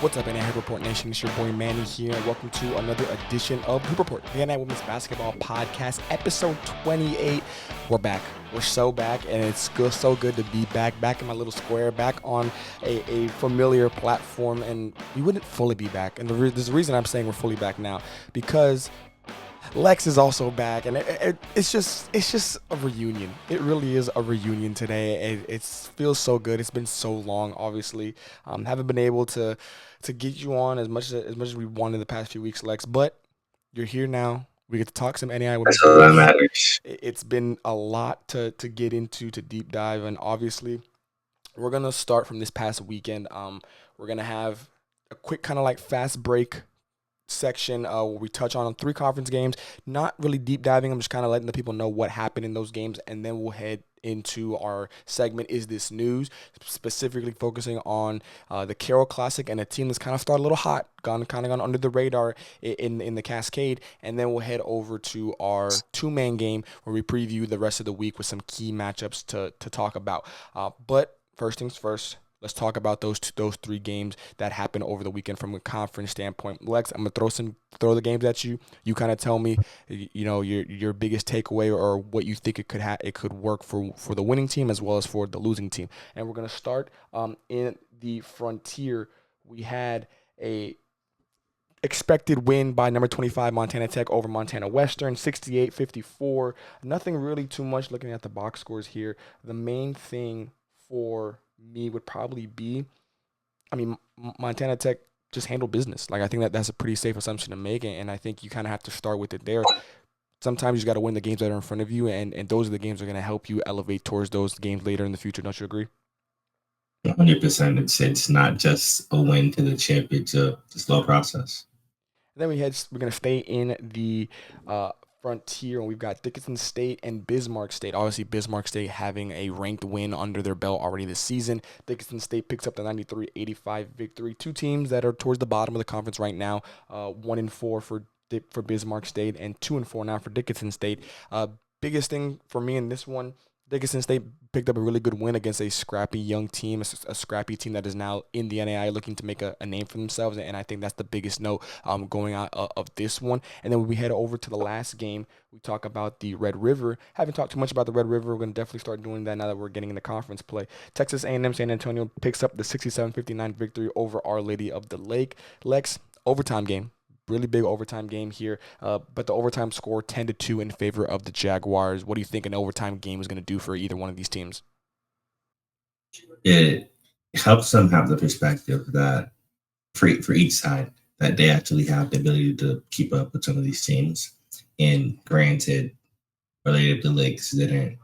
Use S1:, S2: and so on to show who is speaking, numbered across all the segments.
S1: What's up, NAIA Report Nation? It's your boy Manny here, and welcome to another edition of Hoop Report, the NAIA Women's Basketball Podcast, episode 28. We're back. We're so back, and it's so good to be back in my little square, back on a familiar platform, and we wouldn't fully be back. And there's a reason I'm saying we're fully back now, because Lex is also back, and it's just a reunion. It really is a reunion today. It feels so good. It's been so long, obviously. Haven't been able to get you on as much as we wanted the past few weeks, Lex. But you're here now. We get to talk some NAIA women's
S2: That's all that
S1: hoops.
S2: matters.
S1: It's been a lot to get into, to deep dive, and obviously we're gonna start from this past weekend. We're gonna have a quick kind of like fast break section where we touch on 3 conference games, not really deep diving. I'm just kind of letting the people know what happened in those games, and then we'll head into our segment, Is This News, specifically focusing on the Carroll Classic and a team that's kind of started a little hot, gone under the radar in the Cascade, and then we'll head over to our 2-man game where we preview the rest of the week with some key matchups to talk about. But first things first, let's talk about those 3 games that happened over the weekend from a conference standpoint. Lex, I'm gonna throw the games at you. You kind of tell me, your biggest takeaway or what you think it could work for the winning team as well as for the losing team. And we're gonna start in the Frontier. We had a expected win by number 25 Montana Tech over Montana Western, 68-54. Nothing really too much looking at the box scores here. The main thing for me would probably be, Montana Tech just handled business. Like, I think that's a pretty safe assumption to make, and I think you kind of have to start with it there. Sometimes you got to win the games that are in front of you, and those are the games that are going to help you elevate towards those games later in the future. Don't you agree?
S2: 100%. It's not just a win to the chip. It's a slow process.
S1: And then we're going to stay in the Frontier, and we've got Dickinson State and Bismarck State. Obviously, Bismarck State having a ranked win under their belt already this season. Dickinson State picks up the 93-85 victory. 2 teams that are towards the bottom of the conference right now, 1-4 for Bismarck State and 2-4 now for Dickinson State. Biggest thing for me in this one, Dickinson State picked up a really good win against a scrappy young team, a scrappy team that is now in the NAIA looking to make a name for themselves, and I think that's the biggest note going out of this one. And then when we head over to the last game, we talk about the Red River. Haven't talked too much about the Red River. We're going to definitely start doing that now that we're getting into conference play. Texas A&M San Antonio picks up the 67-59 victory over Our Lady of the Lake. Lex, overtime game. Really big overtime game here, but the overtime score 10-2 in favor of the Jaguars. What do you think an overtime game is going to do for either one of these teams?
S2: It helps them have the perspective that for each side that they actually have the ability to keep up with some of these teams. And granted, related to Lakes didn't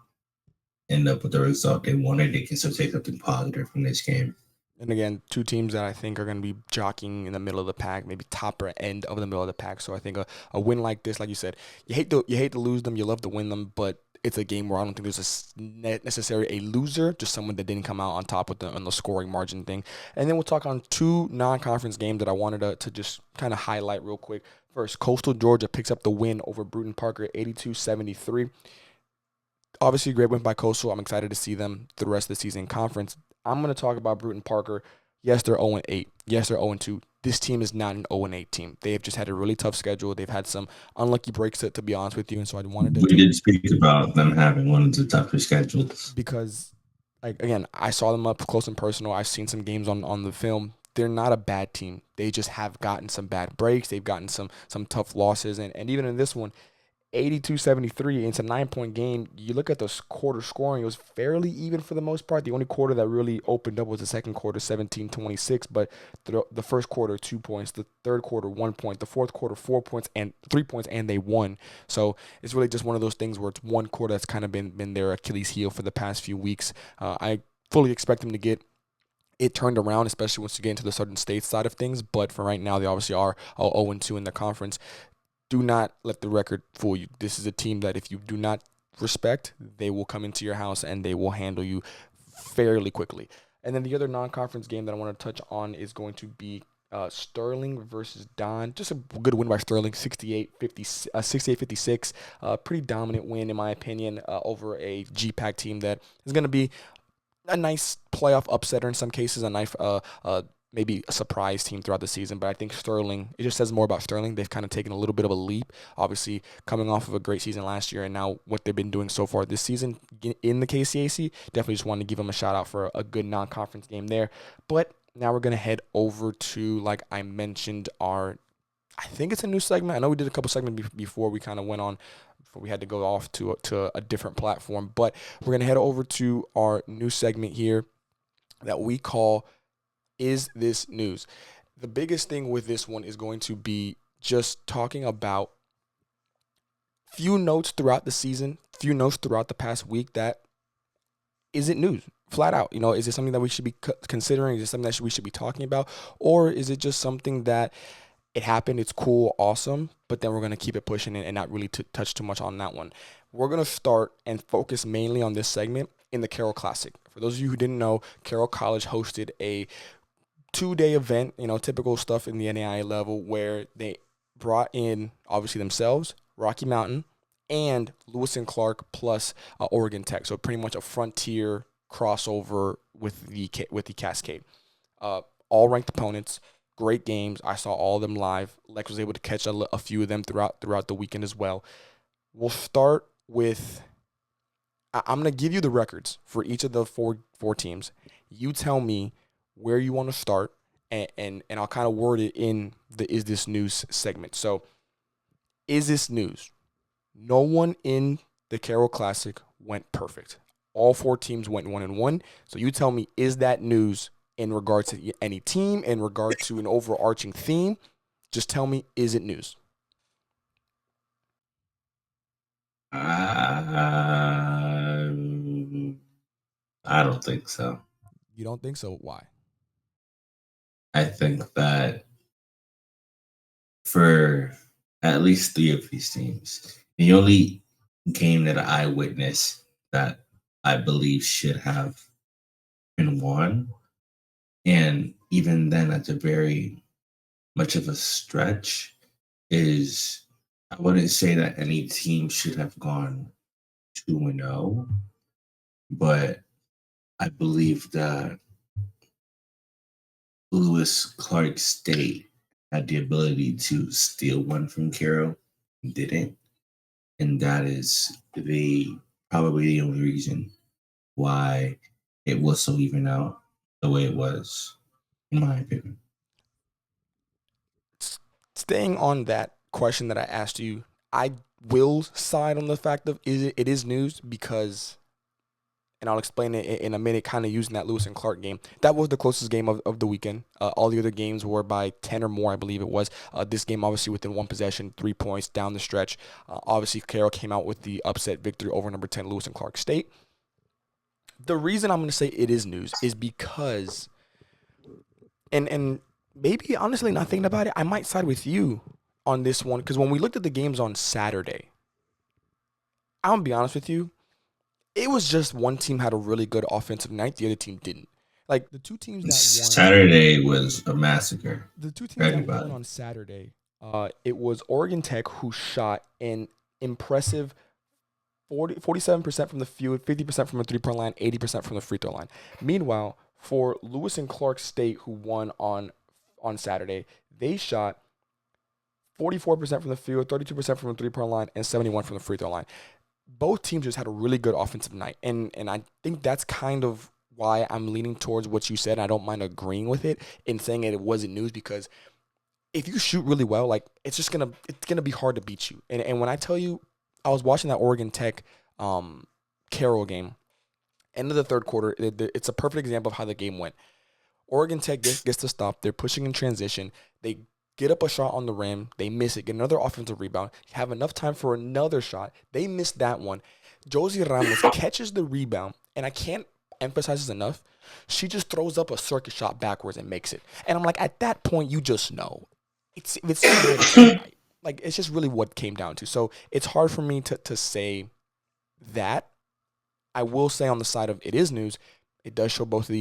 S2: end up with the result they wanted, they can still take something positive from this game.
S1: And again, 2 teams that I think are going to be jockeying in the middle of the pack, maybe top or end of the middle of the pack. So I think a win like this, like you said, you hate to lose them, you love to win them, but it's a game where I don't think there's necessarily a loser, just someone that didn't come out on top on the scoring margin thing. And then we'll talk on 2 non-conference games that I wanted to just kind of highlight real quick. First, Coastal Georgia picks up the win over Bruton Parker, 82-73. Obviously, great win by Coastal. I'm excited to see them the rest of the season in conference. I'm going to talk about Bruton Parker. Yes, they're 0-8. Yes, they're 0-2. This team is not an 0-8 team. They have just had a really tough schedule. They've had some unlucky breaks, to be honest with you, and so I wanted to.
S2: We did speak about them having one of the toughest schedules.
S1: Because, again, I saw them up close and personal. I've seen some games on the film. They're not a bad team. They just have gotten some bad breaks. They've gotten some tough losses, and even in this one, 82-73. It's a 9-point game. You look at the quarter scoring, it was fairly even for the most part. The only quarter that really opened up was the second quarter, 17-26. But the first quarter, 2 points. The third quarter, 1 point. The fourth quarter, 4 points and 3 points, and they won. So it's really just one of those things where it's one quarter that's kind of been their Achilles heel for the past few weeks. I fully expect them to get it turned around, especially once you get into the Southern States side of things. But for right now, they obviously are 0-2 in the conference. Do not let the record fool you. This is a team that if you do not respect, they will come into your house and they will handle you fairly quickly. And then the other non-conference game that I want to touch on is going to be Sterling versus Don. Just a good win by Sterling, 68-56. Pretty dominant win, in my opinion, over a GPAC team that is going to be a nice playoff upsetter in some cases, a nice maybe a surprise team throughout the season, but I think Sterling, it just says more about Sterling. They've kind of taken a little bit of a leap, obviously coming off of a great season last year, and now what they've been doing so far this season in the KCAC. Definitely just wanted to give them a shout out for a good non-conference game there. But now we're going to head over to, like I mentioned, I think it's a new segment. I know we did a couple segments before we kind of went on, before we had to go off to a different platform, but we're going to head over to our new segment here that we call Is This News? The biggest thing with this one is going to be just talking about few notes throughout the season, few notes throughout the past week that isn't news, flat out. Is it something that we should be considering? Is it something that we should be talking about? Or is it just something that it happened, it's cool, awesome, but then we're going to keep it pushing and not really touch too much on that one? We're going to start and focus mainly on this segment in the Carroll Classic. For those of you who didn't know, Carroll College hosted a 2-day event, typical stuff in the NAIA level, where they brought in, obviously, themselves, Rocky Mountain, and Lewis and Clark plus Oregon Tech. So pretty much a frontier crossover with the Cascade. All ranked opponents, great games. I saw all of them live. Lex was able to catch a few of them throughout the weekend as well. We'll start with, I'm going to give you the records for each of the four teams. You tell me where you want to start, and I'll kind of word it in the Is This News segment. So, is this news? No one in the Carroll Classic went perfect. All 4 teams went 1-1. So you tell me, is that news in regard to any team, in regard to an overarching theme? Just tell me, is it news?
S2: I don't think so.
S1: You don't think so? Why?
S2: I think that for at least 3 of these teams, the only game that I witnessed that I believe should have been won, and even then that's a very much of a stretch, is I wouldn't say that any team should have gone 2-0, but I believe that Lewis Clark State had the ability to steal one from Carroll and didn't. And that is probably the only reason why it was so even out the way it was, in my opinion.
S1: Staying on that question that I asked you, I will side on the fact of it is news because, and I'll explain it in a minute, kind of using that Lewis and Clark game. That was the closest game of the weekend. All the other games were by 10 or more, I believe it was. This game, obviously, within 1 possession, 3 points down the stretch. Obviously, Carroll came out with the upset victory over number 10, Lewis and Clark State. The reason I'm going to say it is news is because, and maybe, honestly, not thinking about it, I might side with you on this one, because when we looked at the games on Saturday, I'm going to be honest with you, it was just one team had a really good offensive night. The other team didn't. Like, the 2 teams that won.
S2: Saturday was a massacre.
S1: The 2 teams that won on Saturday, it was Oregon Tech, who shot an impressive 47% from the field, 50% from the three-point line, 80% from the free throw line. Meanwhile, for Lewis and Clark State, who won on Saturday, they shot 44% from the field, 32% from the three-point line, and 71% from the free throw line. Both teams just had a really good offensive night, and I think that's kind of why I'm leaning towards what you said. I don't mind agreeing with it and saying it wasn't news, because if you shoot really well, like, it's gonna be hard to beat you. And when I tell you, I was watching that Oregon Tech Carroll game, end of the third quarter. It's a perfect example of how the game went. Oregon Tech gets to stop. They're pushing in transition. They get up a shot on the rim. They miss it. Get another offensive rebound. Have enough time for another shot. They miss that one. Josie Ramos catches the rebound, and I can't emphasize this enough. She just throws up a circuit shot backwards and makes it. And I'm like, at that point, you just know. It's right. Like, it's just really what it came down to. So it's hard for me to say that. I will say on the side of it is news, it does show both of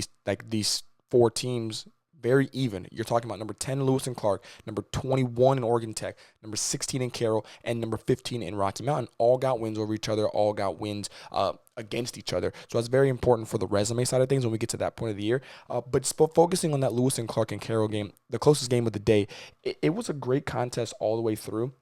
S1: these 4 teams Very even. You're talking about number 10 Lewis and Clark, number 21 in Oregon Tech, number 16 in Carroll, and number 15 in Rocky Mountain. All got wins over each other, all got wins against each other. So that's very important for the resume side of things when we get to that point of the year. But focusing on that Lewis and Clark and Carroll game, the closest game of the day, it was a great contest all the way through.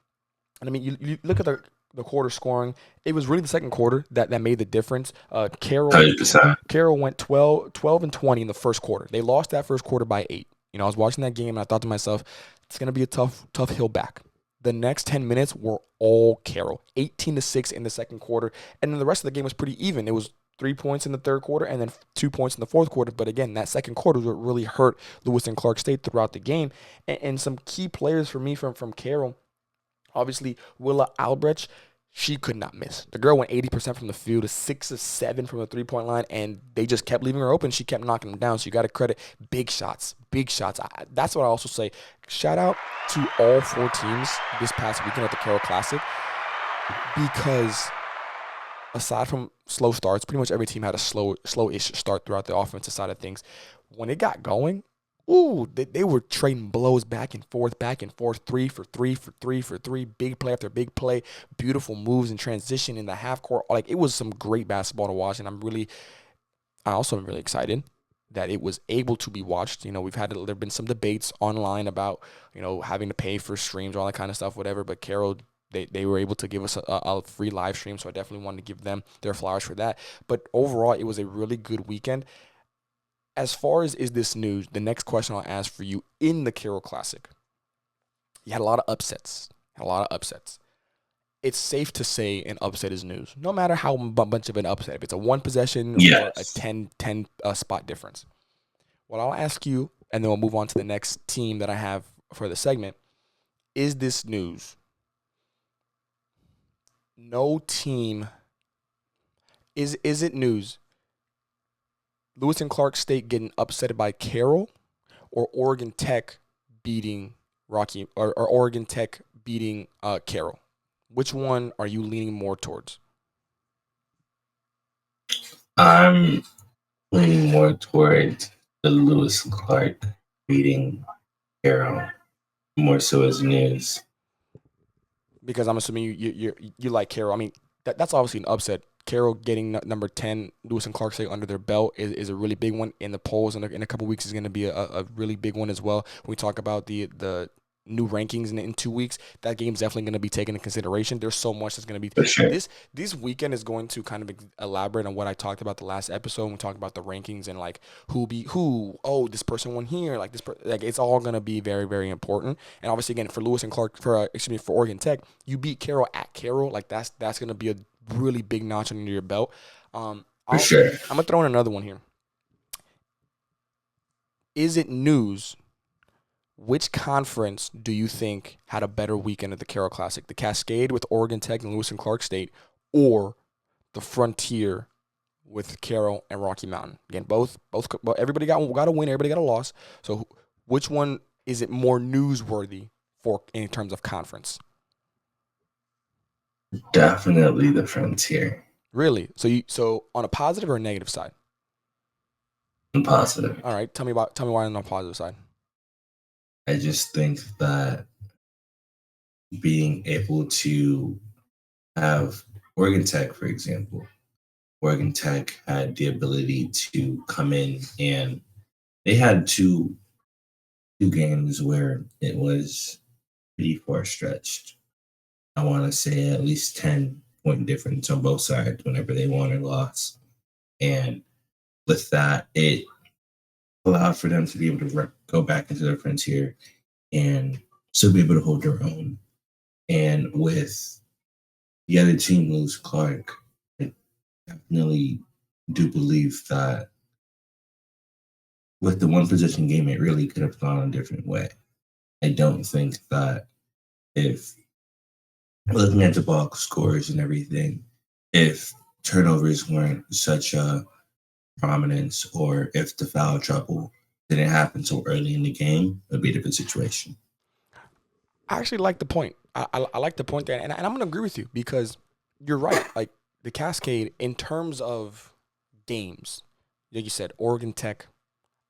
S1: And I mean, you look at the quarter scoring, it was really the second quarter that made the difference. Carroll
S2: 100%.
S1: went 12 and 20 in the first quarter. They lost that first quarter by 8. I was watching that game and I thought to myself, it's going to be a tough hill back. The next 10 minutes were all Carroll, 18-6 in the second quarter. And then the rest of the game was pretty even. It was 3 points in the third quarter and then 2 points in the fourth quarter. But again, that second quarter was what really hurt Lewis and Clark State throughout the game. And some key players for me from Carroll, obviously, Willa Albrecht, she could not miss. The girl went 80% from the field, 6 of 7 from the three-point line, and they just kept leaving her open. She kept knocking them down, so you got to credit big shots. That's what I also say. Shout out to all 4 teams this past weekend at the Carroll Classic, because aside from slow starts, pretty much every team had a slow-ish start throughout the offensive side of things. When it got going, they were trading blows back and forth, 3 for 3, big play after big play, beautiful moves and transition in the half court. Like, it was some great basketball to watch, and I also am really excited that it was able to be watched. There've been some debates online about, having to pay for streams, all that kind of stuff, whatever, but Carroll, they were able to give us a free live stream, so I definitely wanted to give them their flowers for that. But overall, it was a really good weekend. As far as is this news, the next question I'll ask for you in the Carroll Classic, you had a lot of upsets. It's safe to say an upset is news, no matter how much of an upset. If it's a 1 possession or a 10 spot difference. What I'll ask you, and then we'll move on to the next team that I have for the segment, is this news? No team. Is it news? Lewis and Clark State getting upset by Carroll, or Oregon Tech beating Oregon Tech beating Carroll? Which one are you leaning more towards?
S2: I'm leaning more towards the Lewis and Clark beating Carroll, more so as news.
S1: Because I'm assuming you like Carroll. I mean, that's obviously an upset. Carroll getting number 10, Lewis and Clark State under their belt is a really big one in the polls, and in a couple weeks is going to be a really big one as well. When we talk about the new rankings in 2 weeks, that game's definitely going to be taken into consideration. There's so much that's going to be.
S2: Sure.
S1: This weekend is going to kind of elaborate on what I talked about the last episode when we talked about the rankings and like who beat who. Oh, this person won here. Like it's all going to be very, very important. And obviously, again, for Lewis and Clark, for Oregon Tech, you beat Carroll at Carroll. Like that's going to be a really big notch under your belt.
S2: For sure.
S1: I'm gonna throw in another one here. Is it news? Which conference do you think had a better weekend at the Carroll Classic? The Cascade with Oregon Tech and Lewis and Clark State, or the Frontier with Carroll and Rocky Mountain? Again, both everybody got a win, everybody got a loss. So which one is it more newsworthy for in terms of conference?
S2: Definitely the Frontier.
S1: Really? So on a positive or a negative side?
S2: Positive.
S1: All right. Tell me why on the positive side.
S2: I just think that being able to have Oregon Tech, for example, Oregon Tech had the ability to come in, and they had two games where it was pretty far stretched. I want to say at least 10-point difference on both sides whenever they won or lost. And with that, it allowed for them to be able to go back into the Frontier and still be able to hold their own. And with the other team, Lewis Clark, I definitely do believe that with the 1 possession game, it really could have gone a different way. I don't think that if looking at the box scores and everything, if turnovers weren't such a prominence, or if the foul trouble didn't happen so early in the game, it would be a different situation.
S1: I actually like the point. I like the point there, and I'm going to agree with you because you're right. Like the Cascade, in terms of games, like you said, Oregon Tech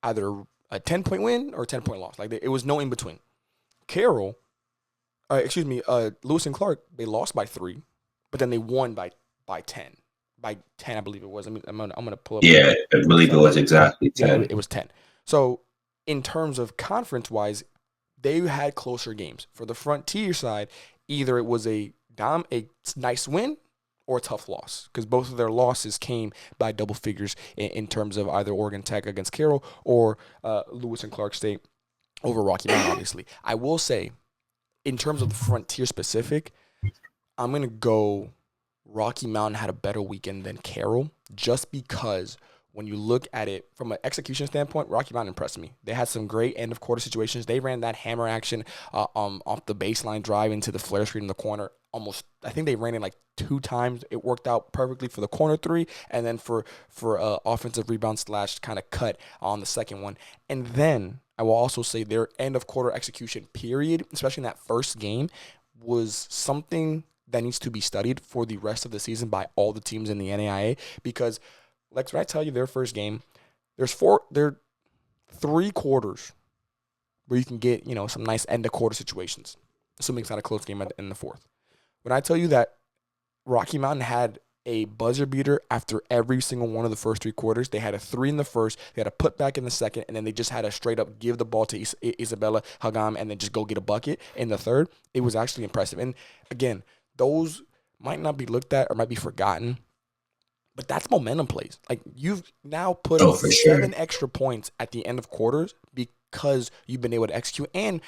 S1: either a 10-point win or a 10-point loss. Like, it was no in between. Carroll, Lewis and Clark, they lost by 3, but then they won by 10. By 10, I believe it was. I'm gonna pull up.
S2: Yeah, I believe it was exactly 10.
S1: Yeah, it was 10. So in terms of conference wise, they had closer games. For the Frontier side, either it was a nice win or a tough loss, because both of their losses came by double figures in terms of either Oregon Tech against Carroll or Lewis and Clark State over Rocky Mountain, obviously. I will say, in terms of the Frontier specific, I'm going to go Rocky Mountain had a better weekend than Carroll, just because when you look at it from an execution standpoint, Rocky Mountain impressed me. They had some great end-of-quarter situations. They ran that hammer action off the baseline drive into the flare screen in the corner. I think they ran it like 2 times. It worked out perfectly for the corner 3, and then for offensive rebound / kind of cut on the second one. And then I will also say their end-of-quarter execution period, especially in that first game, was something that needs to be studied for the rest of the season by all the teams in the NAIA, because Lex, when I tell you their first game, there are 3 quarters where you can get, some nice end of quarter situations, assuming it's not a close game in the fourth. When I tell you that Rocky Mountain had a buzzer beater after every single one of the first 3 quarters, they had a 3 in the first, they had a put back in the second, and then they just had a straight up give the ball to Isabella Hagam and then just go get a bucket in the third. It was actually impressive. And again, those might not be looked at or might be forgotten, but that's momentum plays. Like, you've now put up 7 extra points at the end of quarters because you've been able to execute. And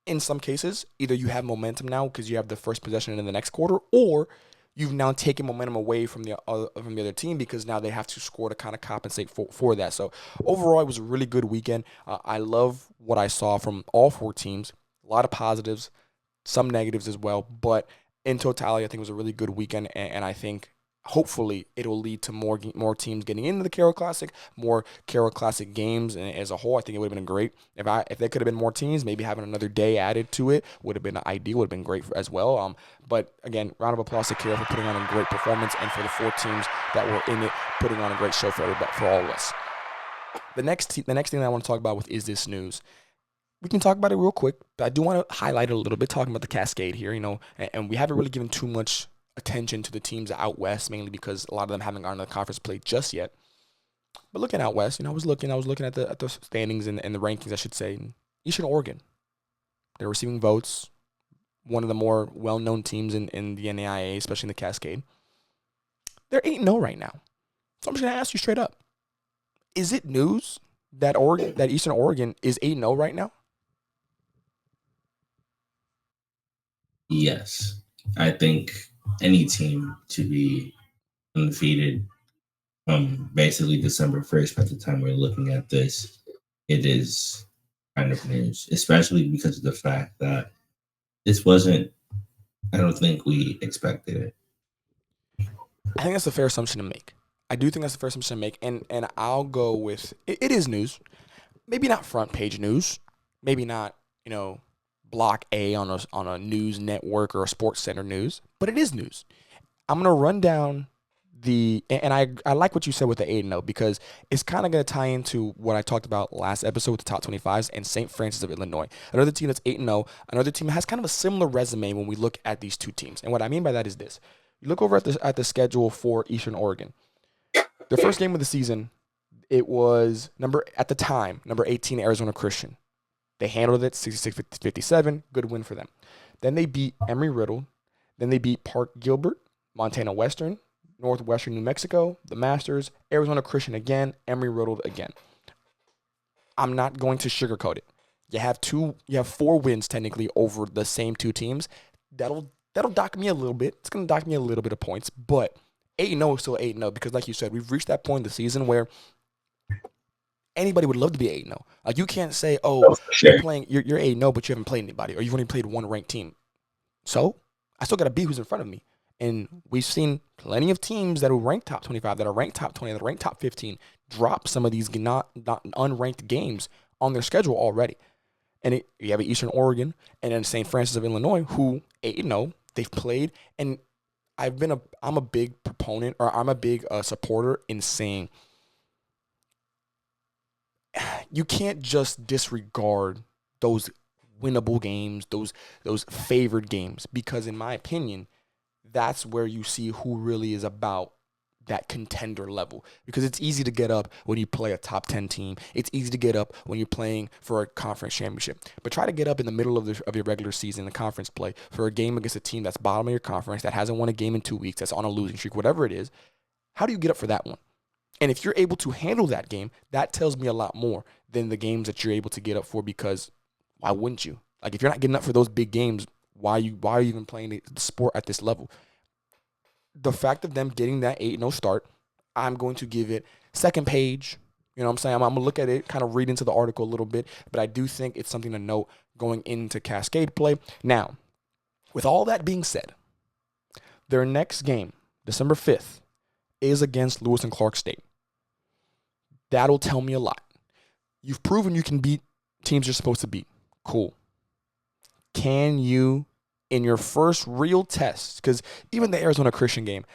S1: in some cases, either you have momentum now because you have the first possession in the next quarter, or you've now taken momentum away from the other team because now they have to score to kind of compensate for that. So overall, it was a really good weekend. I love what I saw from all 4 teams. A lot of positives, some negatives as well. But in totality, I think it was a really good weekend, and I think hopefully it will lead to more teams getting into the Carroll Classic, more Carroll Classic games, and as a whole, I think it would have been great. If there could have been more teams, maybe having another day added to it would have been ideal, would have been great as well. But again, round of applause to Carroll for putting on a great performance, and for the 4 teams that were in it, putting on a great show for all of us. The next thing that I want to talk about with Is This News? We can talk about it real quick, but I do want to highlight it a little bit, talking about the Cascade here, and we haven't really given too much attention to the teams out west, mainly because a lot of them haven't gotten to the conference play just yet. But looking out west, I was looking at the standings and the rankings, I should say. And Eastern Oregon, they're receiving votes. One of the more well-known teams in the NAIA, especially in the Cascade. They're 8-0 right now. So I'm just gonna ask you straight up: is it news that Eastern Oregon is 8-0 right now?
S2: Yes, I think any team to be undefeated basically December 1st, by the time we're looking at this, it is kind of news, especially because of the fact that this wasn't, I don't think we expected it.
S1: I think that's a fair assumption to make. I do think that's a fair assumption to make, and I'll go with it is news. Maybe not front page news, maybe not, block A on a news network or a Sports Center news, but it is news. I'm going to run down and I like what you said with the 8-0, because it's kind of going to tie into what I talked about last episode with the top 25s and St. Francis of Illinois. Another team that's 8-0, another team that has kind of a similar resume when we look at these 2 teams. And what I mean by that is this. You look over at the schedule for Eastern Oregon. Their first game of the season, it was number 18 Arizona Christian. They handled it 66-57, good win for them. Then they beat Emory-Riddle. Then they beat Park Gilbert, Montana Western, Northwestern New Mexico, the Masters, Arizona Christian again, Emory-Riddle again. I'm not going to sugarcoat it. You have 4 wins technically over the same 2 teams. That'll dock me a little bit. It's going to dock me a little bit of points, but 8-0 is still 8-0, because like you said, we've reached that point in the season where anybody would love to be 8-0. Like, you can't say, you're 8-0, but you haven't played anybody, or you've only played one ranked team. So I still got to beat who's in front of me. And we've seen plenty of teams that are ranked top 25, that are ranked top 20, that are ranked top 15, drop some of these not unranked games on their schedule already. And you have Eastern Oregon and then St. Francis of Illinois, who 8-0, they've played. And I'm a big proponent, or I'm a big supporter in saying, you can't just disregard those winnable games, those favored games, because in my opinion, that's where you see who really is about that contender level, because it's easy to get up when you play a top 10 team. It's easy to get up when you're playing for a conference championship, but try to get up in the middle of your regular season, the conference play, for a game against a team that's bottom of your conference, that hasn't won a game in 2 weeks, that's on a losing streak, whatever it is. How do you get up for that one? And if you're able to handle that game, that tells me a lot more than the games that you're able to get up for, because why wouldn't you? Like, if you're not getting up for those big games, why are you even playing the sport at this level? The fact of them getting that 8-0 start, I'm going to give it second page. You know what I'm saying? I'm going to look at it, kind of read into the article a little bit, but I do think it's something to note going into Cascade play. Now, with all that being said, their next game, December 5th, is against Lewis and Clark State. That'll tell me a lot. You've proven you can beat teams you're supposed to beat. Cool. Can you, in your first real test, because even the Arizona Christian game,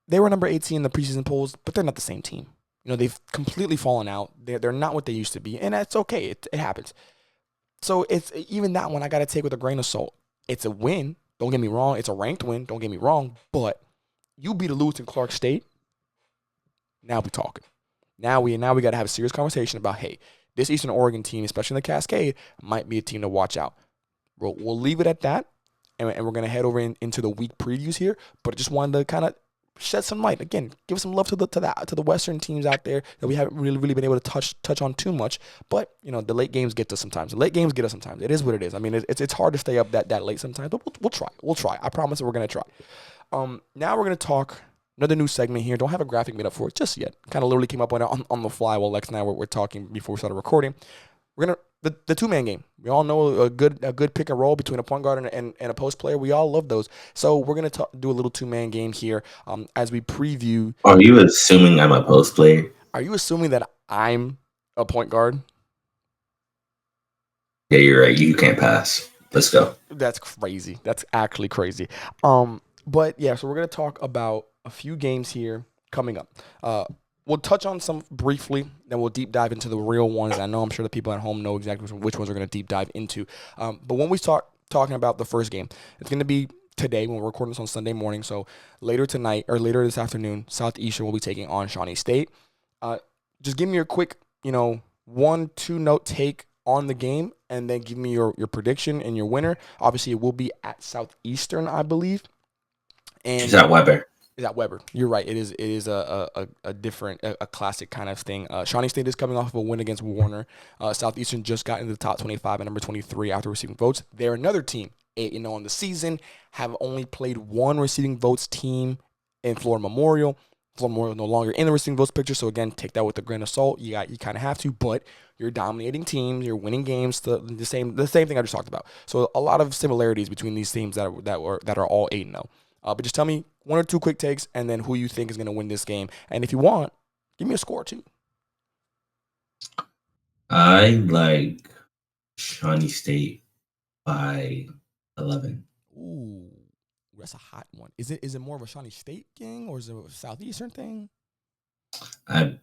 S1: they were number 18 in the preseason polls, but they're not the same team. You know, they've completely fallen out. They're not what they used to be, and that's okay. It happens. So it's even that one I got to take with a grain of salt. It's a win. Don't get me wrong. It's a ranked win. Don't get me wrong. But you beat a Lewis and Clark State. Now we talking. Now we got to have a serious conversation about, hey, this Eastern Oregon team, especially in the Cascade, might be a team to watch out. We'll leave it at that, and we're going to head over into the week previews here. But I just wanted to kind of shed some light. Again, give some love to the Western teams out there that we haven't really been able to touch on too much. But, you know, the late games get us sometimes. The late games get us sometimes. It is what it is. I mean, it's hard to stay up that late sometimes, but we'll try. We'll try. I promise that we're going to try. Now we're going to talk another new segment here. Don't have a graphic made up for it just yet. Kind of literally came up on the fly while Lex and I were talking before we started recording. We're going to the two-man game. We all know a good pick and roll between a point guard and a post player. We all love those. So we're going to do a little two-man game here as we preview.
S2: Are you assuming I'm a post player?
S1: Are you assuming that I'm a point guard?
S2: Yeah, you're right. You can't pass. Let's go.
S1: That's crazy. That's actually crazy. But yeah, so we're going to talk about a few games here coming up. We'll touch on some briefly, then we'll deep dive into the real ones. I know I'm sure the people at home know exactly which ones we're going to deep dive into. But when we start talking about the first game, it's going to be today when we're recording this on Sunday morning. So later tonight or later this afternoon, Southeastern will be taking on Shawnee State. Just give me your quick, 1-2 note take on the game, and then give me your prediction and your winner. Obviously, it will be at Southeastern, I believe. And
S2: is that Weber?
S1: Is at Weber. You're right. It is a different, a classic kind of thing. Shawnee State is coming off of a win against Warner. Southeastern just got into the top 25 at number 23 after receiving votes. They're another team, 8-0 on the season, have only played one receiving votes team in Florida Memorial. Florida Memorial no longer in the receiving votes picture, so again, take that with a grain of salt. You kind of have to, but you're dominating teams, you're winning games. The same thing I just talked about. So a lot of similarities between these teams that are all 8-0. But just tell me 1 or 2 quick takes, and then who you think is going to win this game. And if you want, give me a score too.
S2: I like Shawnee State by 11.
S1: Ooh, that's a hot one. Is it more of a Shawnee State thing, or is it a Southeastern thing?
S2: I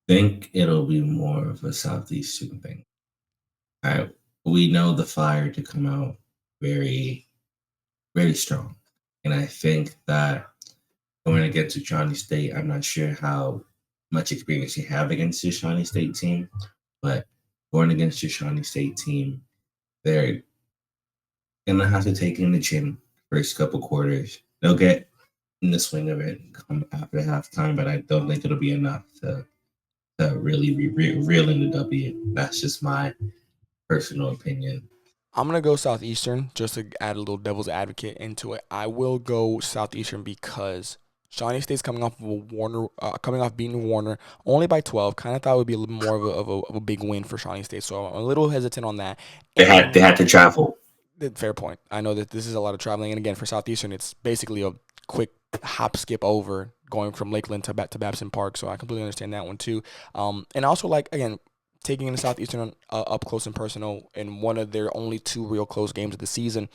S2: think it'll be more of a Southeastern thing. We know the Fire to come out very, very strong. And I think that going against the Shawnee State, I'm not sure how much experience you have against the Shawnee State team, but going against your Shawnee State team, they're going to have to take in the chin first couple quarters. They'll get in the swing of it come after halftime, but I don't think it'll be enough to really reel in the W. That's just my personal opinion.
S1: I'm going to go Southeastern just to add a little devil's advocate into it. I will go Southeastern because Shawnee State's coming off beating Warner only by 12. Kind of thought it would be a little more of a big win for Shawnee State, so I'm a little hesitant on that.
S2: They had to travel.
S1: Fair point. I know that this is a lot of traveling, and again, for Southeastern, it's basically a quick hop skip over going from Lakeland to Babson Park, so I completely understand that one too. And also, again, taking in the Southeastern up close and personal in one of their only 2 real close games of the season,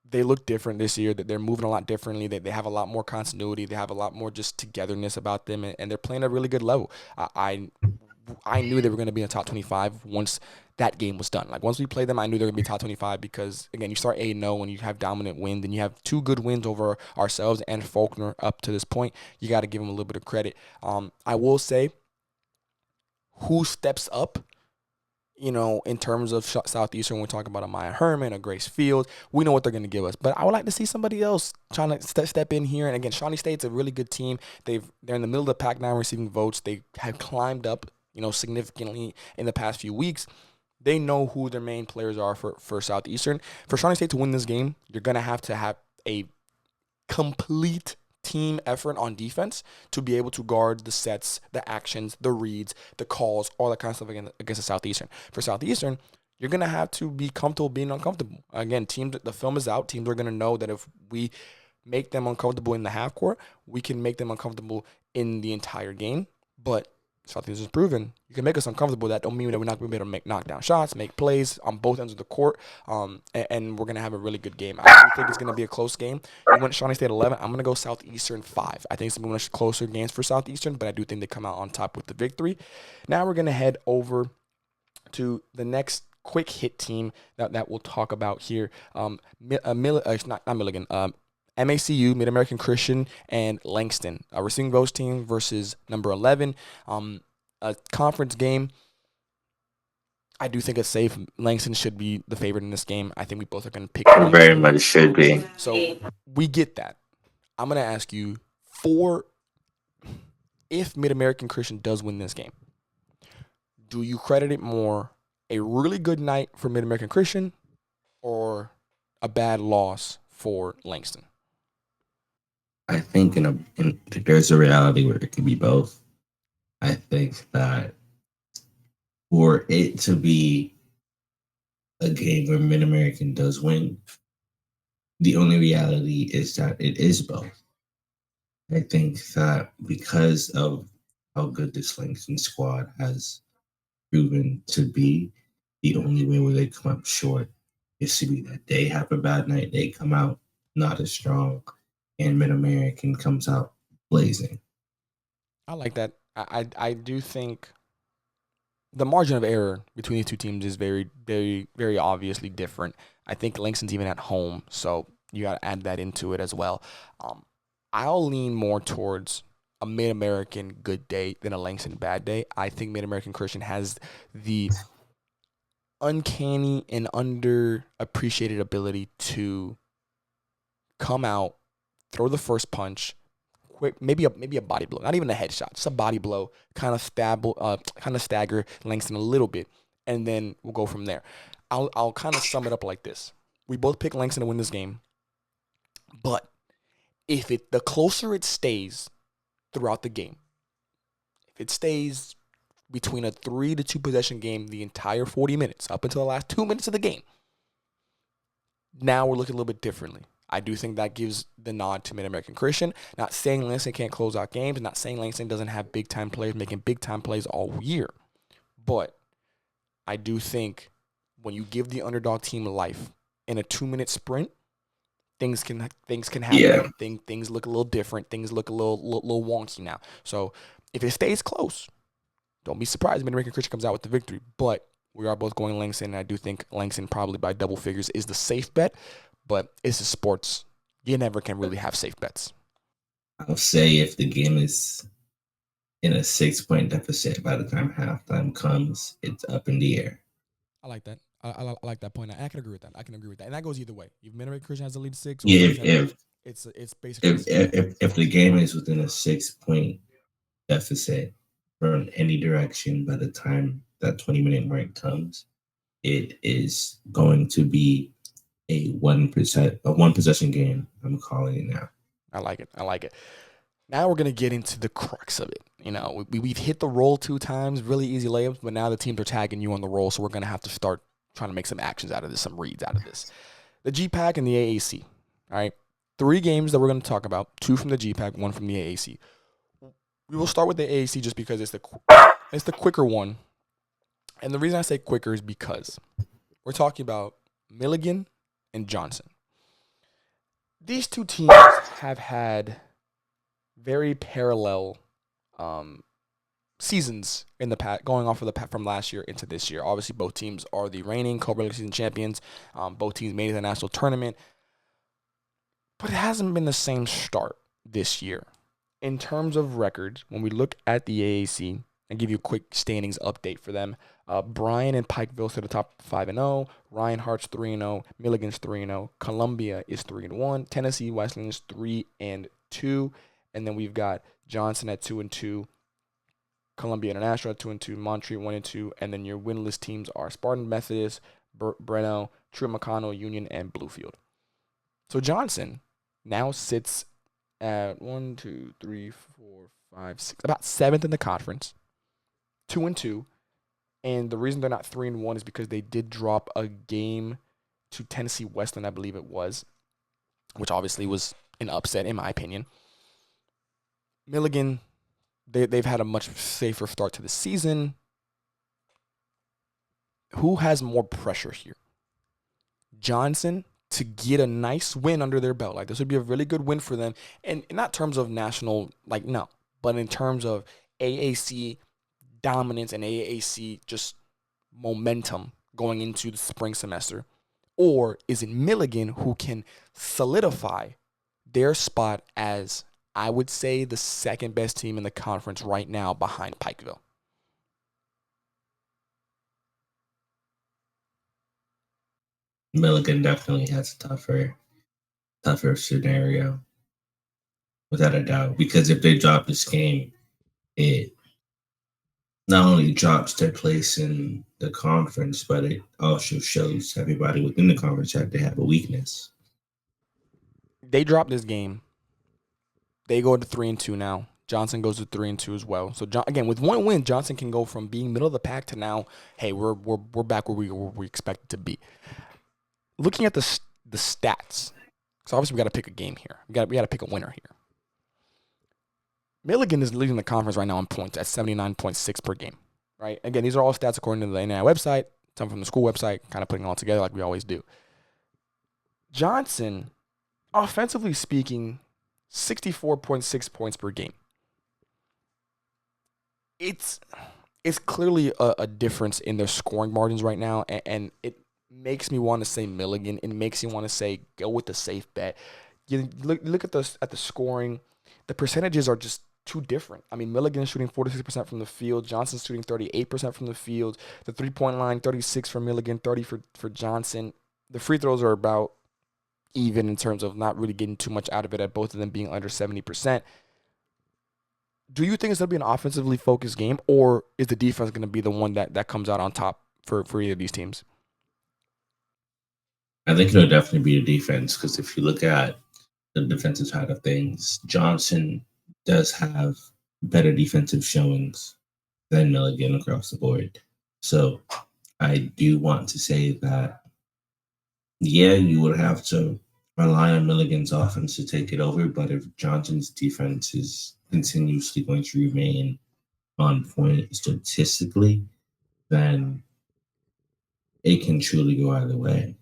S1: they look different this year. That they're moving a lot differently. They have a lot more continuity. They have a lot more just togetherness about them, and they're playing at a really good level. I I knew they were going to be in the top 25 once that game was done. Like, once we played them, I knew they were going to be top 25 because, again, you start 8-0 and you have dominant wins, and you have 2 good wins over ourselves and Faulkner up to this point. You got to give them a little bit of credit. I will say, who steps up, in terms of Southeastern, when we're talking about a Maya Herman, a Grace Fields, we know what they're going to give us. But I would like to see somebody else trying to step in here. And again, Shawnee State's a really good team. They're in the middle of the pack now receiving votes. They have climbed up, significantly in the past few weeks. They know who their main players are for Southeastern. For Shawnee State to win this game, you're going to have a complete team effort on defense to be able to guard the sets, the actions, the reads, the calls, all that kind of stuff against the Southeastern. For Southeastern, you're going to have to be comfortable being uncomfortable. Again, the film is out. Teams are going to know that if we make them uncomfortable in the half court, we can make them uncomfortable in the entire game. But Southeastern has proven you can make us uncomfortable. That don't mean that we're not going to be able to make knockdown shots, make plays on both ends of the court, and we're going to have a really good game. I do think it's going to be a close game. You went Shawnee State 11. I'm going to go Southeastern 5. I think it's going to be one of the closer games for Southeastern, but I do think they come out on top with the victory. Now we're going to head over to the next quick hit team that we'll talk about here. Not Milligan. MACU, Mid-American Christian, and Langston. A receiving votes team versus number 11. A conference game. I do think it's safe. Langston should be the favorite in this game. I think we both are going to pick Langston.
S2: Very much should be.
S1: So we get that. I'm going to ask you if Mid-American Christian does win this game, do you credit it more a really good night for Mid-American Christian or a bad loss for Langston?
S2: I think there's a reality where it could be both. I think that for it to be a game where Mid-American does win, the only reality is that it is both. I think that because of how good this Langston squad has proven to be, the only way where they come up short is to be that they have a bad night, they come out not as strong, and Mid-American comes out blazing.
S1: I like that. I do think the margin of error between these two teams is very, very, very obviously different. I think Langston's even at home, so you got to add that into it as well. I'll lean more towards a Mid-American good day than a Langston bad day. I think Mid-American Christian has the uncanny and underappreciated ability to come out, throw the first punch, quick, maybe a body blow, not even a headshot, just a body blow, kind of stagger Langston a little bit, and then we'll go from there. I'll kind of sum it up like this: we both pick Langston to win this game, but the closer it stays throughout the game, if it stays between a 3 to 2 possession game the entire 40 minutes up until the last 2 minutes of the game, now we're looking a little bit differently. I do think that gives the nod to Mid-American Christian. Not saying Langston can't close out games. Not saying Langston doesn't have big-time players making big-time plays all year. But I do think when you give the underdog team life in a 2-minute sprint, things can happen.
S2: Yeah.
S1: Things look a little different. Things look a little wonky now. So if it stays close, don't be surprised if Mid-American Christian comes out with the victory. But we are both going Langston, and I do think Langston probably by double figures is the safe bet. But it's a sports. You never can really have safe bets.
S2: I'll say if the game is in a 6-point deficit by the time halftime comes, it's up in the air.
S1: I like that. I like that point. I can agree with that. And that goes either way. If Mid-American Christian has the lead 6, it's basically
S2: if the game is within a 6-point deficit from any direction by the time that 20-minute mark comes, it is going to be a one possession game. I'm calling it now.
S1: I like it. Now we're gonna get into the crux of it. We've hit the roll 2 times, really easy layups, but now the teams are tagging you on the roll, so we're gonna have to start trying to make some actions out of this, some reads out of this. The GPAC and the AAC. All right, 3 games that we're gonna talk about. 2 from the GPAC, 1 from the AAC. We will start with the AAC just because it's the quicker one, and the reason I say quicker is because we're talking about Milligan and Johnson. These 2 teams have had very parallel seasons in the past, going off of from last year into this year. Obviously, both teams are the reigning co-regular season champions. Both teams made it to the national tournament, but it hasn't been the same start this year. In terms of records, when we look at the AAC, and give you a quick standings update for them. Brian and Pikeville sit the top 5-0. Reinhardt's 3-0. Milligan's 3-0. Columbia is 3-1. Tennessee Wesleyan is 3-2. And then we've got Johnson at 2-2. Columbia International at 2-2. Montreat 1-2. And then your winless teams are Spartan Methodist, Breno, True McConnell, Union, and Bluefield. So Johnson now sits at 1, 2, 3, 4, 5, 6, about 7th in the conference. 2-2, and the reason they're not 3-1 is because they did drop a game to Tennessee Wesleyan, I believe it was, which obviously was an upset in my opinion. Milligan, they've had a much safer start to the season. Who has more pressure here? Johnson to get a nice win under their belt. Like, this would be a really good win for them, and not in terms of national, like, no, but in terms of AAC dominance and AAC just momentum going into the spring semester? Or is it Milligan who can solidify their spot as, I would say, the second best team in the conference right now behind Pikeville?
S2: Milligan definitely has a tougher scenario, without a doubt. Because if they drop this game, it not only drops their place in the conference, but it also shows everybody within the conference that they have a weakness.
S1: They drop this game. They go to 3-2 now. Johnson goes to 3-2 as well. So again, with one win, Johnson can go from being middle of the pack to now, hey, we're back where we expected to be. Looking at the stats, so obviously we got to pick a game here. We got to pick a winner here. Milligan is leading the conference right now in points at 79.6 per game, right? Again, these are all stats according to the NAIA website, some from the school website, kind of putting it all together like we always do. Johnson, offensively speaking, 64.6 points per game. It's clearly a difference in their scoring margins right now, and it makes me want to say Milligan. It makes me want to say go with the safe bet. You look at the scoring. The percentages are just too different. I mean, Milligan is shooting 46% from the field. Johnson's shooting 38% from the field. The three-point line, 36 for Milligan, 30 for Johnson. The free throws are about even in terms of not really getting too much out of it, at both of them being under 70%. Do you think it's going to be an offensively focused game, or is the defense going to be the one that comes out on top for either of these teams?
S2: I think it'll definitely be the defense, because if you look at the defensive side of things, Johnson does have better defensive showings than Milligan across the board. So I do want to say that, yeah, you would have to rely on Milligan's offense to take it over, but if Johnson's defense is continuously going to remain on point statistically, then it can truly go either way.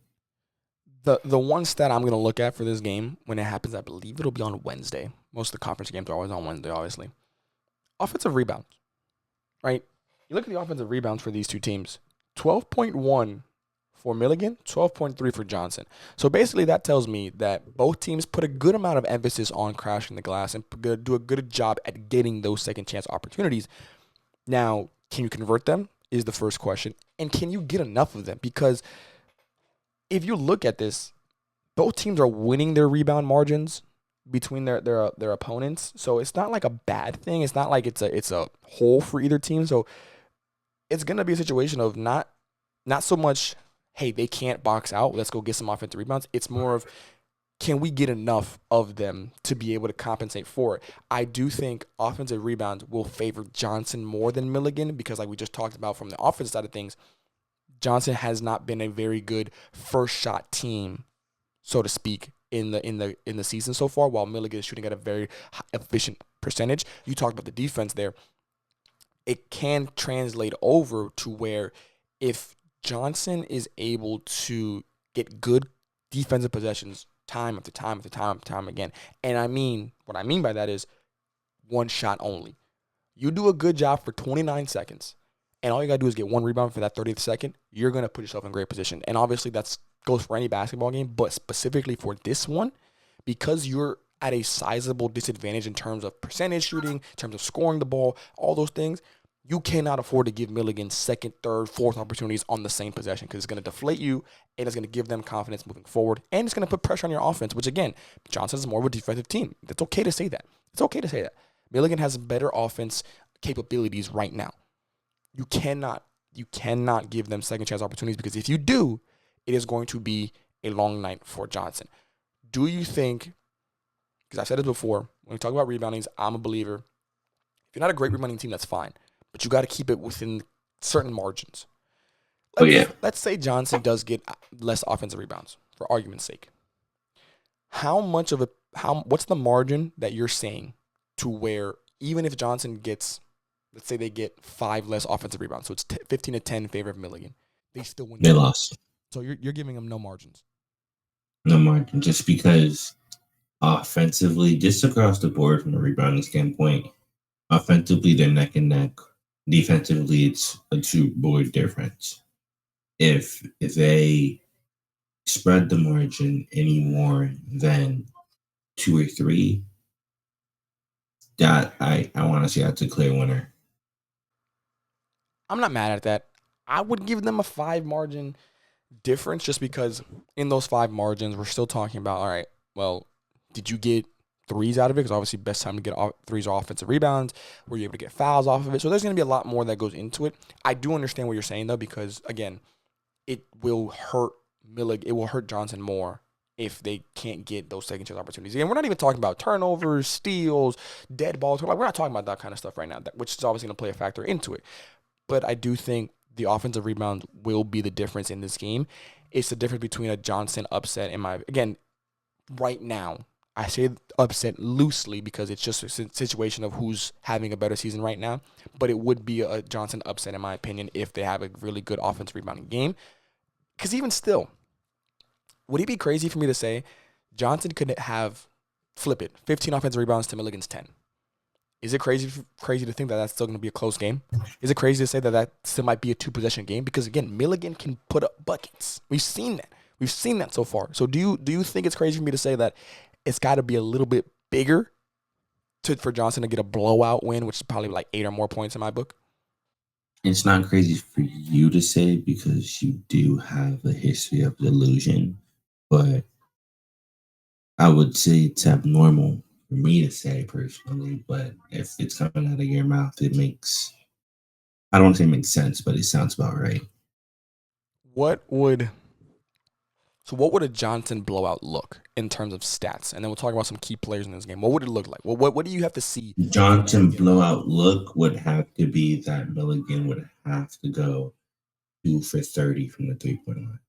S1: The one stat I'm going to look at for this game when it happens, I believe it'll be on Wednesday. Most of the conference games are always on Wednesday, obviously. Offensive rebounds, right? You look at the offensive rebounds for these two teams. 12.1 for Milligan, 12.3 for Johnson. So basically that tells me that both teams put a good amount of emphasis on crashing the glass and do a good job at getting those second chance opportunities. Now, can you convert them is the first question. And can you get enough of them? Because if you look at this, both teams are winning their rebound margins between their opponents. So it's not like a bad thing. It's not like it's a hole for either team. So it's going to be a situation of not so much, hey, they can't box out, let's go get some offensive rebounds. It's more of, can we get enough of them to be able to compensate for it? I do think offensive rebounds will favor Johnson more than Milligan because, like we just talked about from the offensive side of things, Johnson has not been a very good first shot team, so to speak, in the season so far, while Milligan is shooting at a very efficient percentage. You talked about the defense there. It can translate over to where if Johnson is able to get good defensive possessions time after time again, and what I mean by that is one shot only. You do a good job for 29 seconds, and all you got to do is get one rebound for that 30th second, you're going to put yourself in great position. And obviously that goes for any basketball game, but specifically for this one, because you're at a sizable disadvantage in terms of percentage shooting, in terms of scoring the ball, all those things, you cannot afford to give Milligan second, third, fourth opportunities on the same possession because it's going to deflate you and it's going to give them confidence moving forward. And it's going to put pressure on your offense, which, again, Johnson is more of a defensive team. It's okay to say that. It's okay to say that. Milligan has better offense capabilities right now. You cannot give them second chance opportunities because if you do, it is going to be a long night for Johnson. Do you think, because I've said this before, when we talk about reboundings, I'm a believer. If you're not a great rebounding team, that's fine. But you got to keep it within certain margins. Let's say Johnson does get less offensive rebounds, for argument's sake. What's the margin that you're saying to where even if Johnson gets, let's say they get 5 less offensive rebounds, so it's 15-10 in favor of Milligan, they still win.
S2: They lost.
S1: So you're giving them no margins.
S2: No margin, just because offensively, just across the board from a rebounding standpoint, offensively they're neck and neck. Defensively, it's a 2-board difference. If they spread the margin any more than 2 or 3, that I want to say that's a clear winner.
S1: I'm not mad at that. I would give them a 5 margin difference just because in those 5 margins, we're still talking about, all right, well, did you get 3s out of it? Because obviously best time to get 3s are offensive rebounds. Were you able to get fouls off of it? So there's going to be a lot more that goes into it. I do understand what you're saying, though, because, again, it will hurt Milligan. It will hurt Johnson more if they can't get those second chance opportunities. And we're not even talking about turnovers, steals, dead balls. We're not talking about that kind of stuff right now, which is obviously going to play a factor into it. But I do think the offensive rebounds will be the difference in this game. It's the difference between a Johnson upset and right now, I say upset loosely because it's just a situation of who's having a better season right now. But it would be a Johnson upset, in my opinion, if they have a really good offensive rebounding game. Because even still, would it be crazy for me to say Johnson could flip it, 15 offensive rebounds to Milligan's 10? Is it crazy to think that that's still going to be a close game? Is it crazy to say that still might be a 2-possession game? Because, again, Milligan can put up buckets. We've seen that. We've seen that so far. So do you think it's crazy for me to say that it's got to be a little bit bigger for Johnson to get a blowout win, which is probably like 8 or more points in my book?
S2: It's not crazy for you to say because you do have a history of delusion, but I would say it's abnormal for me to say personally, but if it's coming out of your mouth, I don't want to say it makes sense, but it sounds about right.
S1: What would a Johnson blowout look in terms of stats? And then we'll talk about some key players in this game. What would it look like? What do you have to see?
S2: Johnson blowout look would have to be that Milligan would have to go 2 for 30 from the 3-point line.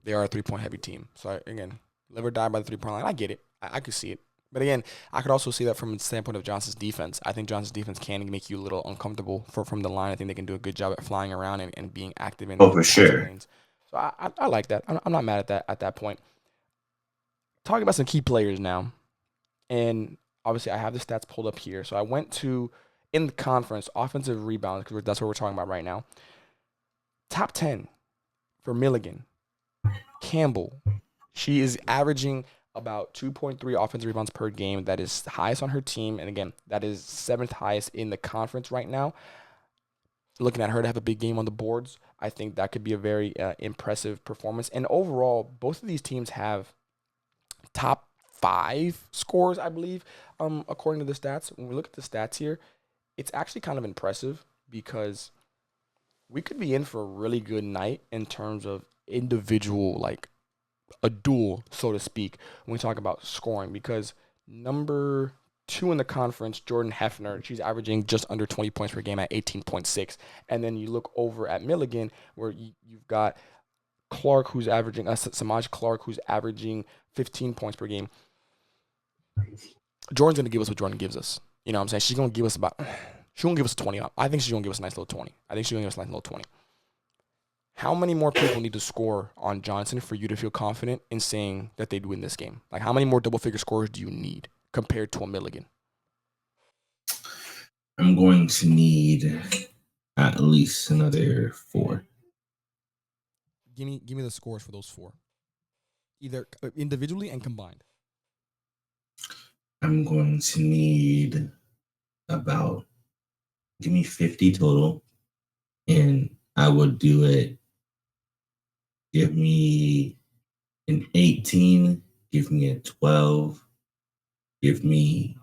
S1: They are a 3-point heavy team. So, again, live or die by the 3-point line. I get it. I could see it. But, again, I could also see that from the standpoint of Johnson's defense. I think Johnson's defense can make you a little uncomfortable from the line. I think they can do a good job at flying around and being active in
S2: for sure.
S1: lanes. So I like that. I'm not mad at that point. Talking about some key players now. And obviously I have the stats pulled up here. So I went to, in the conference, offensive rebounds, because that's what we're talking about right now. Top 10 for Milligan. Campbell. She is averaging about 2.3 offensive rebounds per game. That is highest on her team. And again, that is 7th highest in the conference right now. Looking at her to have a big game on the boards, I think that could be a very impressive performance. And overall, both of these teams have top 5 scores, I believe, according to the stats. When we look at the stats here, it's actually kind of impressive because we could be in for a really good night in terms of individual, like a duel, so to speak, when we talk about scoring. Because number 2 in the conference, Jordan Hefner, she's averaging just under 20 points per game at 18.6. And then you look over at Milligan, where you've got Clark, who's averaging, Samaj Clark, who's averaging 15 points per game. Jordan's going to give us what Jordan gives us. You know what I'm saying? She's going to give us she won't give us 20 up. I think she's going to give us a nice little 20. How many more people need to score on Johnson for you to feel confident in saying that they'd win this game? Like, how many more double-figure scores do you need compared to a Milligan?
S2: I'm going to need at least another 4.
S1: Give me the scores for those 4, either individually and combined.
S2: I'm going to need about, give me 50 total, and I would do it. Give me an 18, give me a 12, give me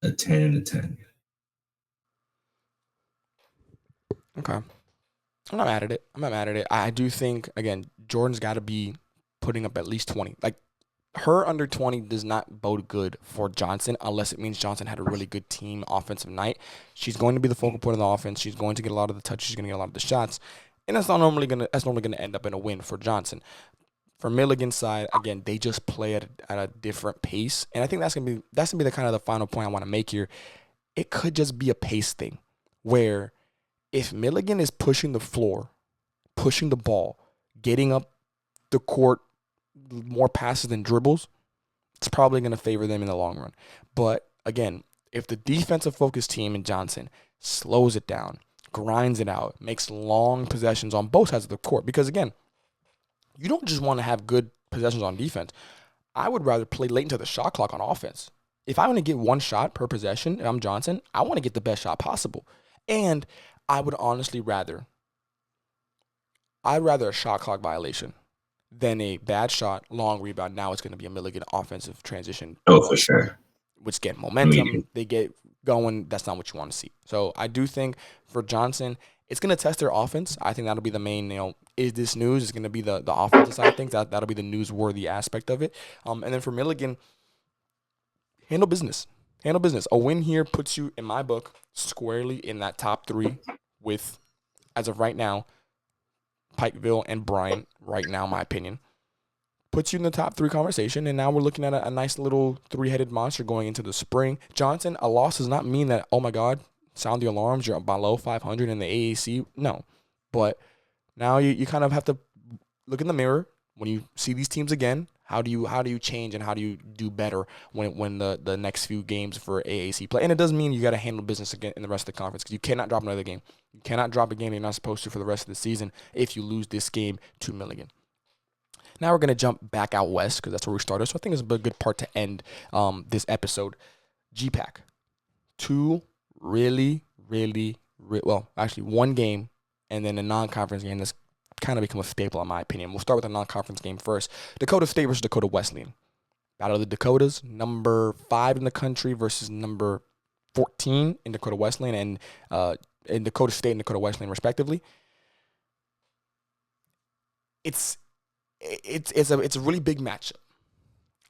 S2: a 10 and a 10.
S1: Okay. I'm not mad at it. I do think, again, Jordan's got to be putting up at least 20. Like, her under 20 does not bode good for Johnson unless it means Johnson had a really good team offensive night. She's going to be the focal point of the offense. She's going to get a lot of the touches. She's going to get a lot of the shots. And that's normally going to end up in a win for Johnson. For Milligan's side, again, they just play at a different pace. And I think that's gonna be the kind of the final point I want to make here. It could just be a pace thing where if Milligan is pushing the floor, pushing the ball, getting up the court more passes than dribbles, it's probably going to favor them in the long run. But again, if the defensive focused team in Johnson slows it down, grinds it out, makes long possessions on both sides of the court, because again, you don't just want to have good possessions on defense. I would rather play late into the shot clock on offense. If I want to get one shot per possession and I'm Johnson, I want to get the best shot possible. And I would honestly I'd rather a shot clock violation than a bad shot, long rebound. Now it's going to be a Milligan offensive transition.
S2: Oh, for sure.
S1: Which get momentum. They get going. That's not what you want to see. So I do think for Johnson, it's going to test their offense. I think that'll be the main, is this news? It's going to be the offensive side of things. That'll be the newsworthy aspect of it. And then for Milligan, handle business. Handle business. A win here puts you, in my book, squarely in that top 3 with, as of right now, Pikeville and Brian, right now, in my opinion, puts you in the top 3 conversation. And now we're looking at a nice little 3-headed monster going into the spring. Johnson, a loss does not mean that, oh my God, sound the alarms, you're below 500 in the AAC. No. But now you kind of have to look in the mirror when you see these teams again. How do you change and how do you do better when the next few games for AAC play? And it does mean you got to handle business again in the rest of the conference because you cannot drop another game. You cannot drop a game you're not supposed to for the rest of the season if you lose this game to Milligan. Now we're going to jump back out west because that's where we started. So I think it's a good part to end this episode. GPAC. 2 really, actually 1 game and then a non-conference game that's kind of become a staple in my opinion. We'll start with a non-conference game first. Dakota State versus Dakota Wesleyan. Battle of the Dakotas, number 5 in the country versus number 14 in Dakota Wesleyan and in Dakota State and Dakota Wesleyan respectively. It's a really big matchup.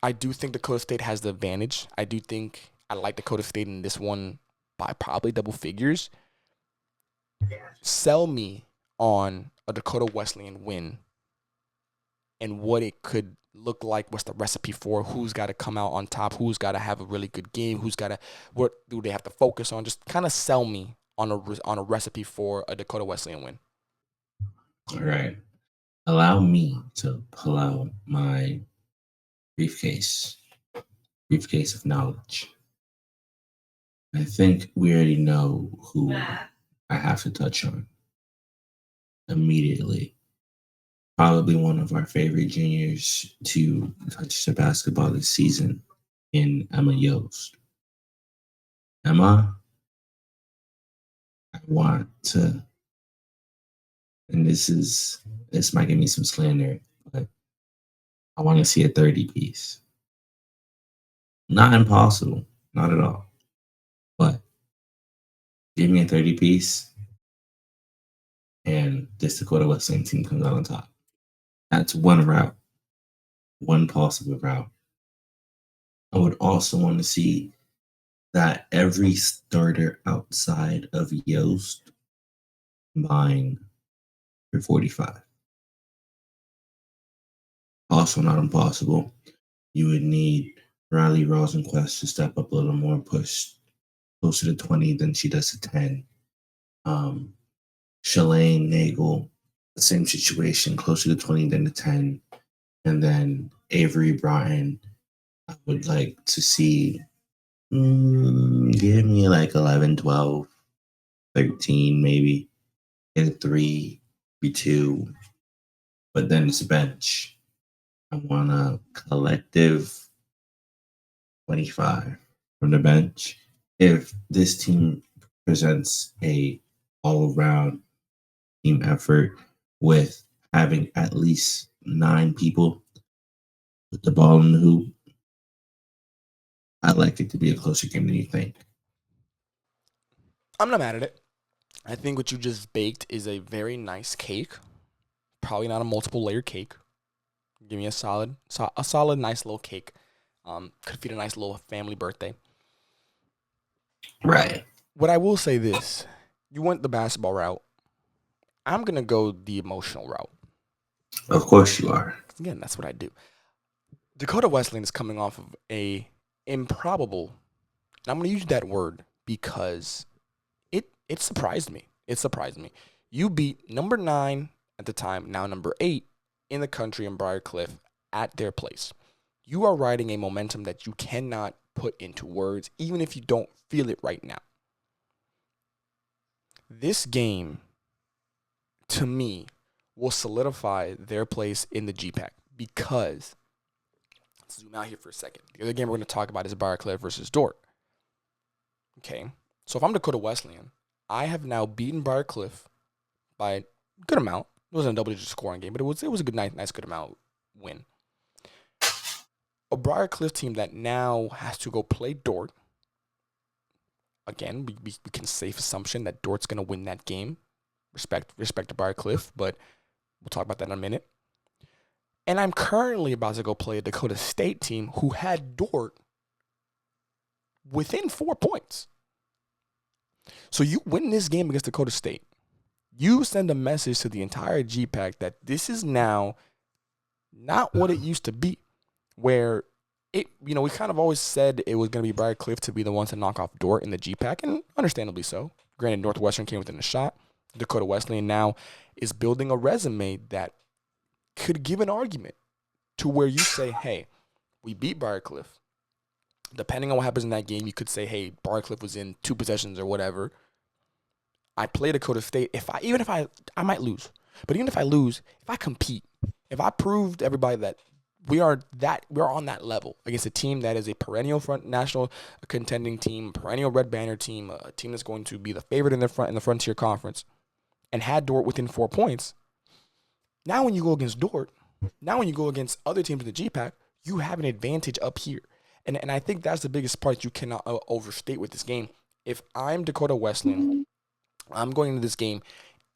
S1: I do think Dakota State has the advantage. I do think I like Dakota State in this one by probably double figures. Sell me on a Dakota Wesleyan win and what it could look like. What's the recipe for? Who's got to come out on top? Who's got to have a really good game? What do they have to focus on? Just kind of sell me on a recipe for a Dakota Wesleyan win.
S2: All right. Allow me to pull out my briefcase of knowledge. I think we already know who I have to touch on immediately. Probably one of our favorite juniors to touch the basketball this season in Emma Yost. Emma, I want to, and this might give me some slander, but I want to see a 30-piece. Not impossible, not at all. But give me a 30-piece, and this Dakota Wesleyan team comes out on top. That's one route, one possible route. I would also want to see that every starter outside of Yost combine for 45. Also not impossible. You would need Riley Rosenquist to step up a little more and push closer to 20 than she does to 10. Shalane Nagel, the same situation, closer to 20 than to 10. And then Avery Broughton, I would like to see, give me like 11, 12, 13 maybe. Hit a 3, be 2. But then it's bench. I want a collective 25 from the bench. If this team presents a all-around team effort with having at least 9 people with the ball in the hoop, I'd like it to be a closer game than you think.
S1: I'm not mad at it. I think what you just baked is a very nice cake. Probably not a multiple layer cake. Give me a solid, nice little cake. Could feed a nice little family birthday.
S2: Right.
S1: What I will say this, you went the basketball route. I'm going to go the emotional route.
S2: Of course you are.
S1: Again, that's what I do. Dakota Wesleyan is coming off of a improbable, and I'm going to use that word because it surprised me. It surprised me. You beat number 9 at the time, now number 8 in the country in Briar at their place. You are riding a momentum that you cannot put into words, even if you don't feel it right now. This game, to me, will solidify their place in the GPAC because, let's zoom out here for a second. The other game we're going to talk about is Briar versus Dordt. Okay, so if I'm Dakota Wesleyan, I have now beaten Briar by a good amount. It wasn't a double-digit scoring game, but it was a good, nice good amount win. A Briar team that now has to go play Dordt. Again, we can safe assumption that Dort's going to win that game. Respect to Briar, but we'll talk about that in a minute. And I'm currently about to go play a Dakota State team who had Dordt within 4 points. So you win this game against Dakota State. You send a message to the entire GPAC that this is now not what it used to be, where we kind of always said it was going to be Briar to be the ones to knock off Dordt in the GPAC, and understandably so. Granted, Northwestern came within a shot. Dakota Wesleyan now is building a resume that could give an argument to where you say, hey, we beat Briar. Depending on what happens in that game, you could say, hey, Briar was in 2 possessions or whatever. I play Dakota State. I might lose. But even if I lose, if I compete, if I prove to everybody that we're on that level against a team that is a perennial national contending team, perennial red banner team, a team that's going to be the favorite in the Frontier Conference, and had Dordt within 4 points. Now when you go against Dordt, now when you go against other teams in the GPAC, you have an advantage up here. And I think that's the biggest part you cannot overstate with this game. If I'm Dakota Wesleyan, I'm going into this game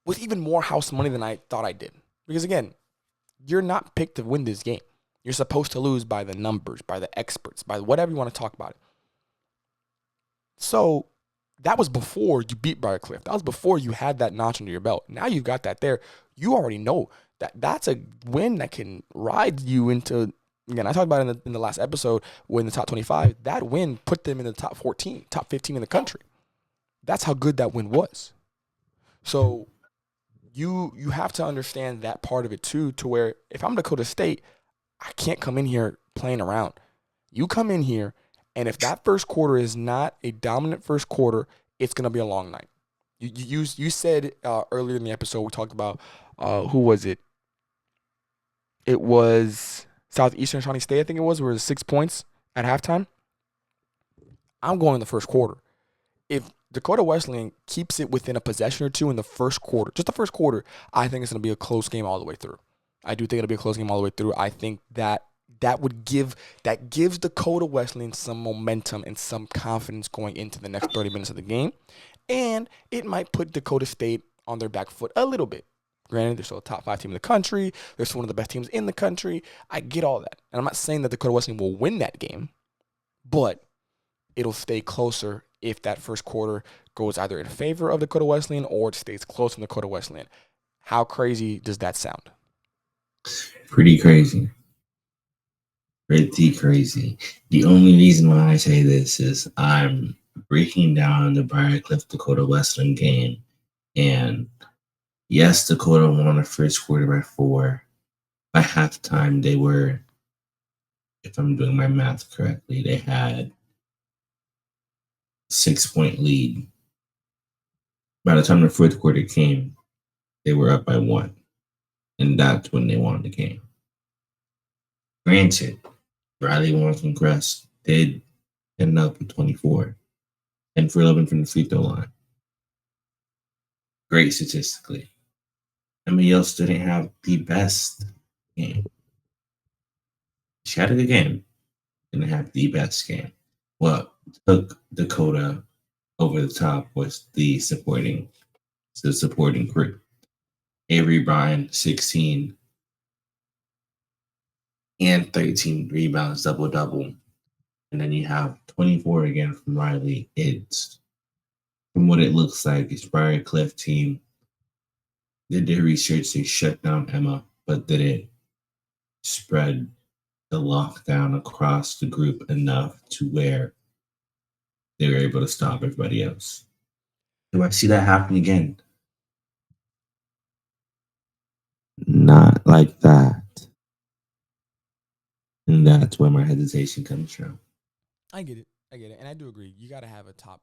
S1: with even more house money than I thought I did. Because again, you're not picked to win this game. You're supposed to lose by the numbers, by the experts, by whatever you want to talk about it. So that was before you beat Briar. That was before you had that notch under your belt. Now you've got that there. You already know that that's a win that can ride you into, again, I talked about it in the last episode when the top 25, that win put them in the top 14, top 15 in the country. That's how good that win was. So you have to understand that part of it too, to where if I'm Dakota State, I can't come in here playing around. You come in here, and if that first quarter is not a dominant first quarter, it's going to be a long night. You said earlier in the episode, we talked about, who was it? It was Southeastern Shawnee State, I think it was, where it was 6 points at halftime. I'm going in the first quarter. If Dakota Wesleyan keeps it within a possession or two in the first quarter, just the first quarter, I think it's going to be a close game all the way through. I do think it'll be a close game all the way through. I think that gives Dakota Wesleyan some momentum and some confidence going into the next 30 minutes of the game. And it might put Dakota State on their back foot a little bit. Granted, they're still a top 5 team in the country. They're still one of the best teams in the country. I get all that. And I'm not saying that Dakota Wesleyan will win that game, but it'll stay closer if that first quarter goes either in favor of Dakota Wesleyan or it stays close to Dakota Wesleyan. How crazy does that sound?
S2: Pretty crazy. Pretty crazy. The only reason why I say this is I'm breaking down the Briar Dakota Wesleyan game. And yes, Dakota won the first quarter by 4. By halftime, they were, if I'm doing my math correctly, they had 6-point lead. By the time the fourth quarter came, they were up by 1. And that's when they won the game. Granted, Riley Warren from Crest did end up with 24 and for 11 from the free throw line. Great statistically. Emily still didn't have the best game. She had a good game. Didn't have the best game. What took Dakota over the top was the supporting crew. Avery Bryan, 16 and 13 rebounds, double-double. And then you have 24 again from Riley. It's, from what it looks like, it's Briar Cliff team. They did research, they shut down Emma, but didn't spread the lockdown across the group enough to where they were able to stop everybody else. Do I see that happen again? Not like that. And that's where my hesitation comes from.
S1: I get it. And I do agree. You got to have a top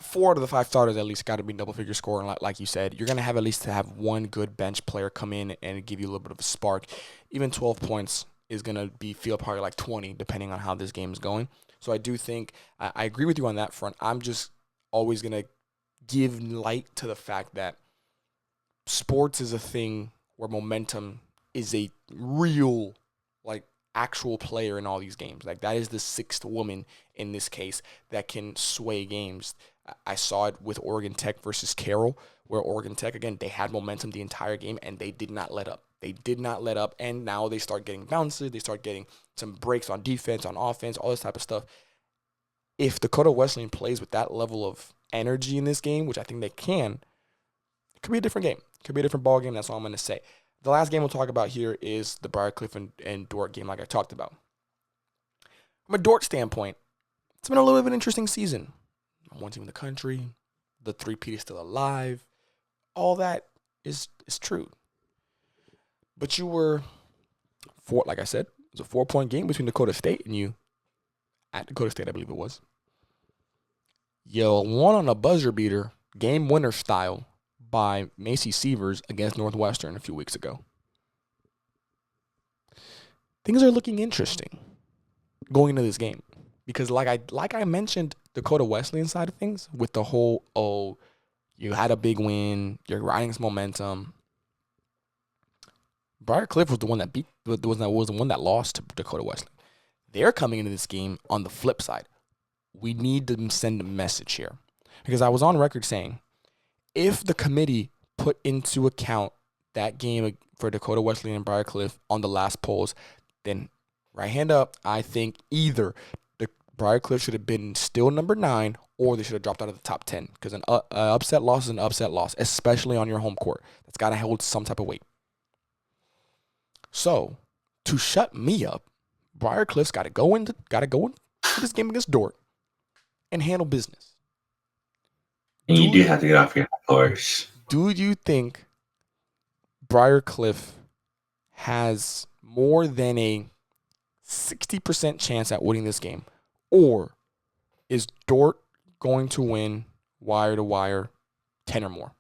S1: 4 out of the 5 starters at least got to be double-figure scoring, like you said. You're going to have at least to have one good bench player come in and give you a little bit of a spark. Even 12 points is going to feel probably like 20, depending on how this game is going. So I do think I agree with you on that front. I'm just always going to give light to the fact that sports is a thing where momentum is a real, like, actual player in all these games. Like, that is the 6th woman in this case that can sway games. I saw it with Oregon Tech versus Carroll, where Oregon Tech, again, they had momentum the entire game, and they did not let up. And now they start getting bounces. They start getting some breaks on defense, on offense, all this type of stuff. If Dakota Wesleyan plays with that level of energy in this game, which I think they can, it could be a different game. It could be a different ball game. That's all I'm going to say. The last game we'll talk about here is the Briar Cliff and Dordt game, like I talked about. From a Dordt standpoint, it's been a little bit of an interesting season. One team in the country, the three-peat is still alive. All that is true. But you were, like I said, it was a 4-point game between Dakota State and you. At Dakota State, I believe it was. You won on a buzzer beater, game winner style, by Macy Sievers against Northwestern a few weeks ago. Things are looking interesting going into this game because, like I mentioned, Dakota Wesleyan side of things with the whole, you had a big win, you're riding some momentum. Briar Cliff was the one that was the one that lost to Dakota Wesleyan. They're coming into this game on the flip side. We need to send a message here because I was on record saying, if the committee put into account that game for Dakota Wesleyan and Briar Cliff on the last polls, then right hand up, I think either the Briar Cliff should have been still number 9 or they should have dropped out of the top 10 because an upset loss is an upset loss, especially on your home court. That's got to hold some type of weight. So, to shut me up, Briar Cliff's got to go into this game against Dordt and handle business.
S2: And you do have to get off your horse.
S1: Do you think Briar Cliff has more than a 60% chance at winning this game? Or is Dordt going to win wire to wire 10 or more?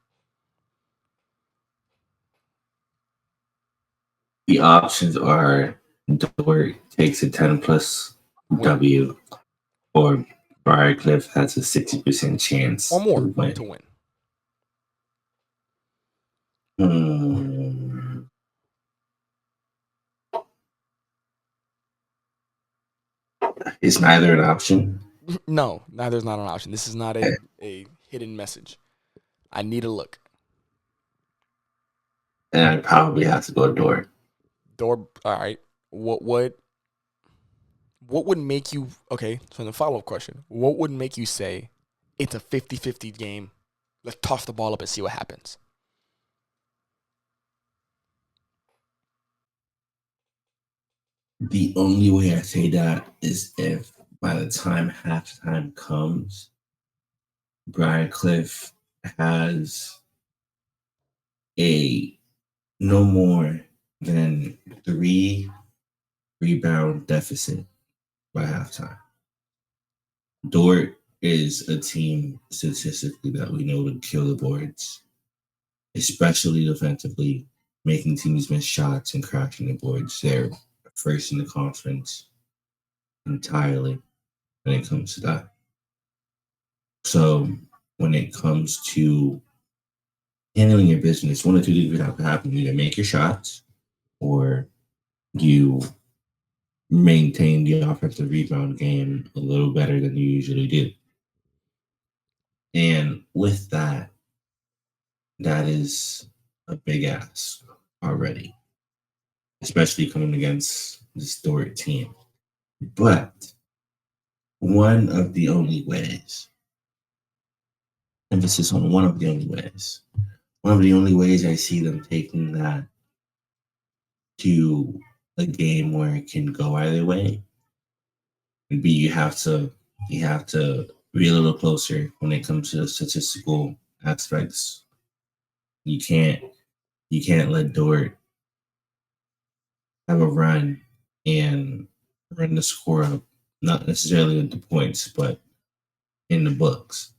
S2: The options are Dordt takes a 10+ W, or Briar Cliff has a 60% chance
S1: or more
S2: to win. Is neither an option?
S1: No, neither is not an option. This is not a hidden message. I need a look.
S2: And I probably have to go Dordt.
S1: Dordt, all right. What would make you, okay, so the follow-up question, what would make you say it's a 50-50 game, let's toss the ball up and see what happens?
S2: The only way I say that is if by the time halftime comes, Briar Cliff has a no more than 3 rebound deficit by halftime. Dordt is a team statistically that we know to kill the boards, especially defensively, making teams miss shots and crashing the boards. They're first in the conference entirely when it comes to that. So when it comes to handling your business, one or two things have to happen. You either make your shots or you maintain the offensive rebound game a little better than you usually do. And with that, that is a big ask already, especially coming against this Dordt team. But one of the only ways, emphasis on one of the only ways I see them taking that to a game where it can go either way would be you have to be a little closer when it comes to the statistical aspects. You can't let Dordt have a run and run the score up, not necessarily with the points, but in the books.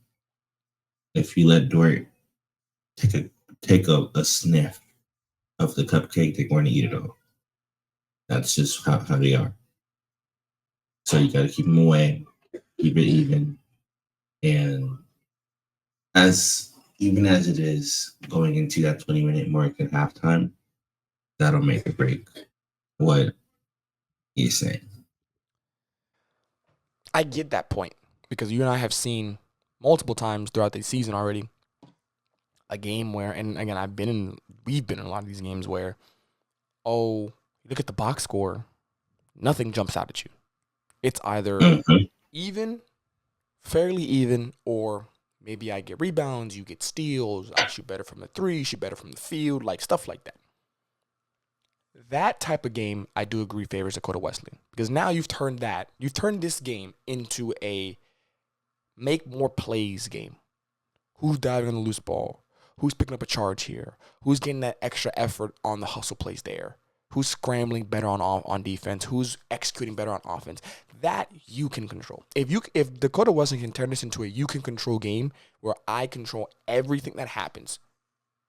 S2: If you let Dordt take a sniff of the cupcake, they're going to eat it all. That's just how they are. So you got to keep them away, keep it even, and even as it is going into that 20-minute mark at halftime, that'll make or break what you're saying.
S1: I get that point because you and I have seen multiple times throughout the season already a game where, and again, we've been in a lot of these games where, look at the box score, nothing jumps out at you. It's either even, fairly even, or maybe I get rebounds, you get steals, I shoot better from the three, shoot better from the field, like stuff like that. That type of game, I do agree, favors Dakota Wesleyan. Because now you've turned this game into a make more plays game. Who's diving on the loose ball? Who's picking up a charge here? Who's getting that extra effort on the hustle plays there? Who's scrambling better on defense? Who's executing better on offense? That you can control. If Dakota Wesleyan can turn this into a you can control game where I control everything that happens,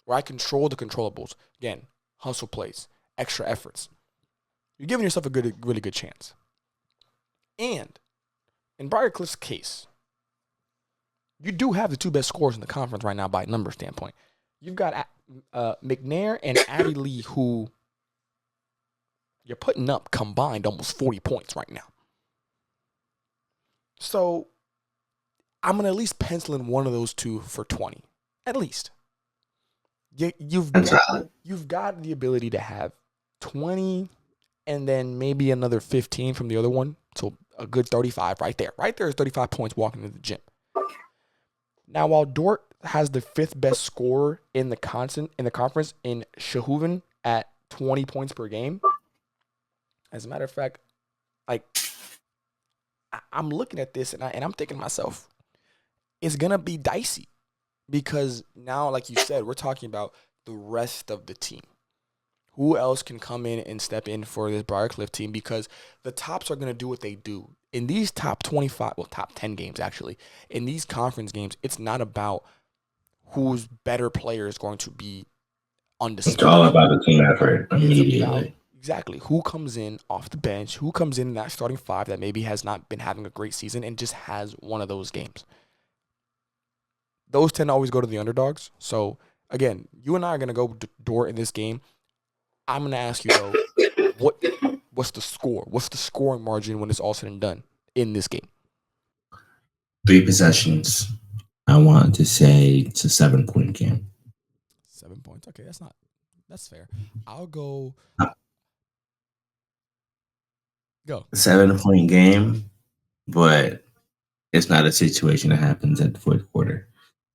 S1: where I control the controllables, again, hustle plays, extra efforts, you're giving yourself a really good chance. And in Briar Cliff's case, you do have the two best scorers in the conference right now by a number standpoint. You've got McNair and Addie Lee, who you're putting up combined almost 40 points right now. So I'm going to at least pencil in one of those two for 20, at least. You've got the ability to have 20 and then maybe another 15 from the other one. So a good 35 right there. Right there is 35 points walking into the gym. Now, while Dordt has the fifth best scorer in the conference in Shawnee at 20 points per game, as a matter of fact, like I'm looking at this and I'm thinking to myself, it's gonna be dicey because now, like you said, we're talking about the rest of the team. Who else can come in and step in for this Briar Cliff team? Because the tops are going to do what they do. In these top 10 games, actually, in these conference games, it's not about whose better player is going to be on display.
S2: It's all about the team effort immediately.
S1: Exactly. Who comes in off the bench? Who comes in that starting five that maybe has not been having a great season and just has one of those games? Those tend to always go to the underdogs. So, again, you and I are going to go Dordt in this game. I'm going to ask you, though, what's the score? What's the scoring margin when it's all said and done in this game?
S2: 3 possessions. I want to say it's a 7-point game.
S1: 7 points. Okay, that's fair. I'll go. Go.
S2: 7-point game, but it's not a situation that happens at the fourth quarter.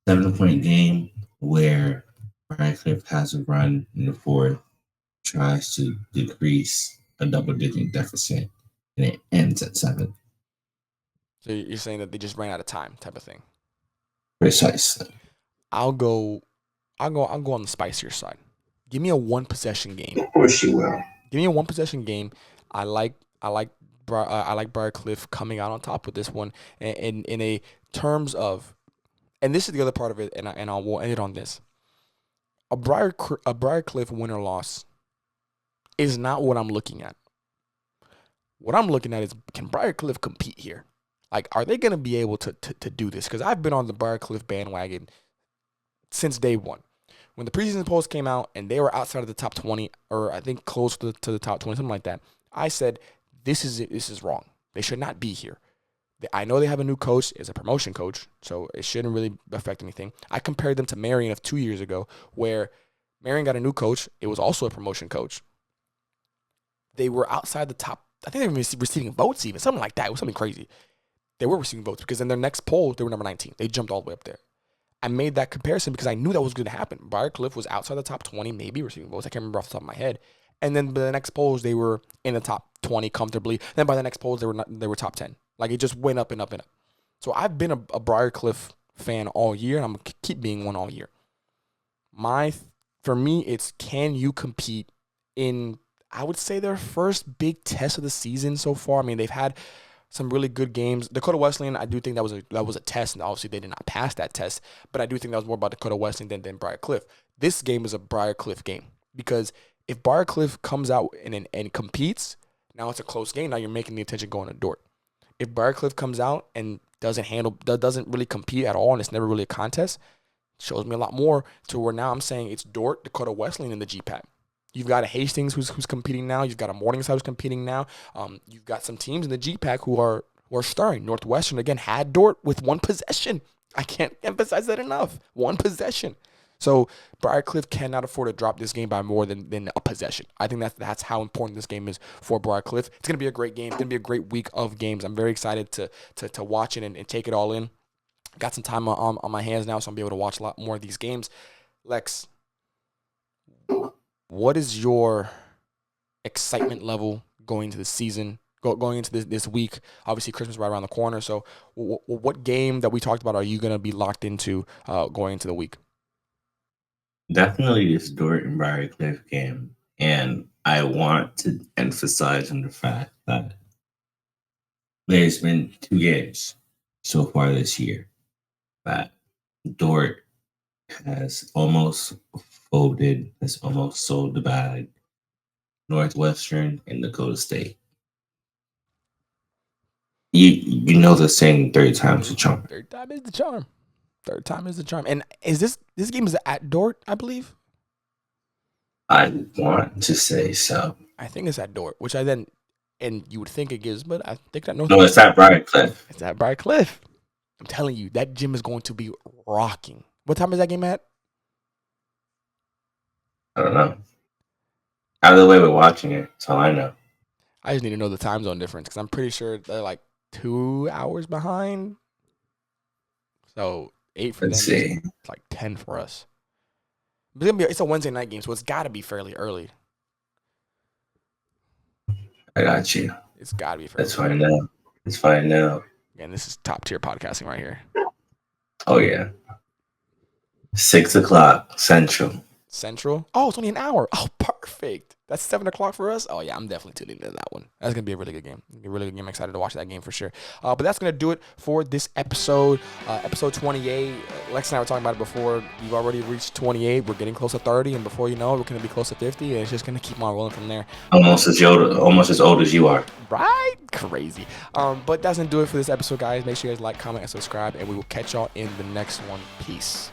S2: 7-point game where Briar Cliff has a run in the fourth, tries to decrease a double-digit deficit, and it ends at 7.
S1: So you're saying that they just ran out of time, type of thing.
S2: Precisely.
S1: I'll go on the spicier side. Give me a 1-possession game.
S2: Of course you will.
S1: Give me a 1-possession game. I like Briar Cliff coming out on top with this one in a terms of, and this is the other part of it, and I will end it on this. A Briar Cliff win or loss is not what I'm looking at. What I'm looking at is, can Briar Cliff compete here? Like, are they going to be able to do this? Because I've been on the Briar Cliff bandwagon since day one. When the preseason polls came out and they were outside of the top 20, or I think close to the top 20, something like that, I said, this is wrong. They should not be here. I know they have a new coach. It's a promotion coach, so it shouldn't really affect anything. I compared them to Marion of 2 years ago, where Marion got a new coach. It was also a promotion coach. They were outside the top. I think they were receiving votes even, something like that. It was something crazy. They were receiving votes because in their next poll, they were number 19. They jumped all the way up there. I made that comparison because I knew that was going to happen. Briar Cliff was outside the top 20, maybe receiving votes. I can't remember off the top of my head. And then by the next polls, they were in the top 20 comfortably. Then by the next polls, they were top 10. Like, it just went up and up and up. So I've been a Briar Cliff fan all year, and I'm going to keep being one all year. For me, it's, can you compete in, I would say, their first big test of the season so far. I mean, they've had some really good games. Dakota Wesleyan, I do think that was a test, and obviously they did not pass that test. But I do think that was more about Dakota Wesleyan than Briar Cliff. This game is a Briar Cliff game because if Briar Cliff comes out and competes, now it's a close game. Now you're making the attention going to Dordt. If Briar Cliff comes out and doesn't really compete at all, and it's never really a contest, it shows me a lot more to where now I'm saying it's Dordt, Dakota Wesleyan in the GPAC. You've got a Hastings who's competing now. You've got a Morningside who's competing now. You've got some teams in the GPAC who are stirring. Northwestern, again, had Dordt with one possession. I can't emphasize that enough. One possession. So Briar Cliff cannot afford to drop this game by more than a possession. I think that's how important this game is for Briar Cliff. It's going to be a great game. It's going to be a great week of games. I'm very excited to watch it and take it all in. Got some time on my hands now, so I'll be able to watch a lot more of these games. Lex, what is your excitement level going into the season, going into this week? Obviously, Christmas right around the corner. So what game that we talked about are you going to be locked into going into the week?
S2: Definitely this Dordt and Briar Cliff game. And I want to emphasize on the fact that there's been 2 games so far this year that Dordt has almost folded, has almost sold the bag. Northwestern and Dakota State. You know the saying, third time's the charm.
S1: Third time is the charm. Third time is the charm. And is this game is at Dordt, I believe?
S2: I want to say so.
S1: I think it's at Dordt, which and you would think it gives, but I think that
S2: No, it's at Briar Cliff.
S1: It's at Briar Cliff. I'm telling you, that gym is going to be rocking. What time is that game at?
S2: I don't know. Out of the way we're watching it. That's all I know.
S1: I just need to know the time zone difference because I'm pretty sure they're like 2 hours behind. So 8 for them.
S2: Let's see.
S1: It's like 10 for us. But it's a Wednesday night game, so it's got to be fairly early.
S2: I got you.
S1: It's got to be fairly
S2: That's fine now. It's fine now.
S1: And this is top tier podcasting right here.
S2: Oh, yeah. 6 o'clock Central.
S1: Central? Oh, it's only an hour. Oh, perfect. That's 7 o'clock for us. Oh, yeah, I'm definitely tuning into that one. That's going to be a really good game. It's gonna be a really good game. I'm excited to watch that game for sure. But that's going to do it for this episode, episode 28. Lex and I were talking about it before. We've already reached 28. We're getting close to 30, and before you know it, we're going to be close to 50, and it's just going to keep on rolling from there.
S2: Almost as old as you are.
S1: Right? Crazy. But that's going to do it for this episode, guys. Make sure you guys like, comment, and subscribe, and we will catch y'all in the next one. Peace.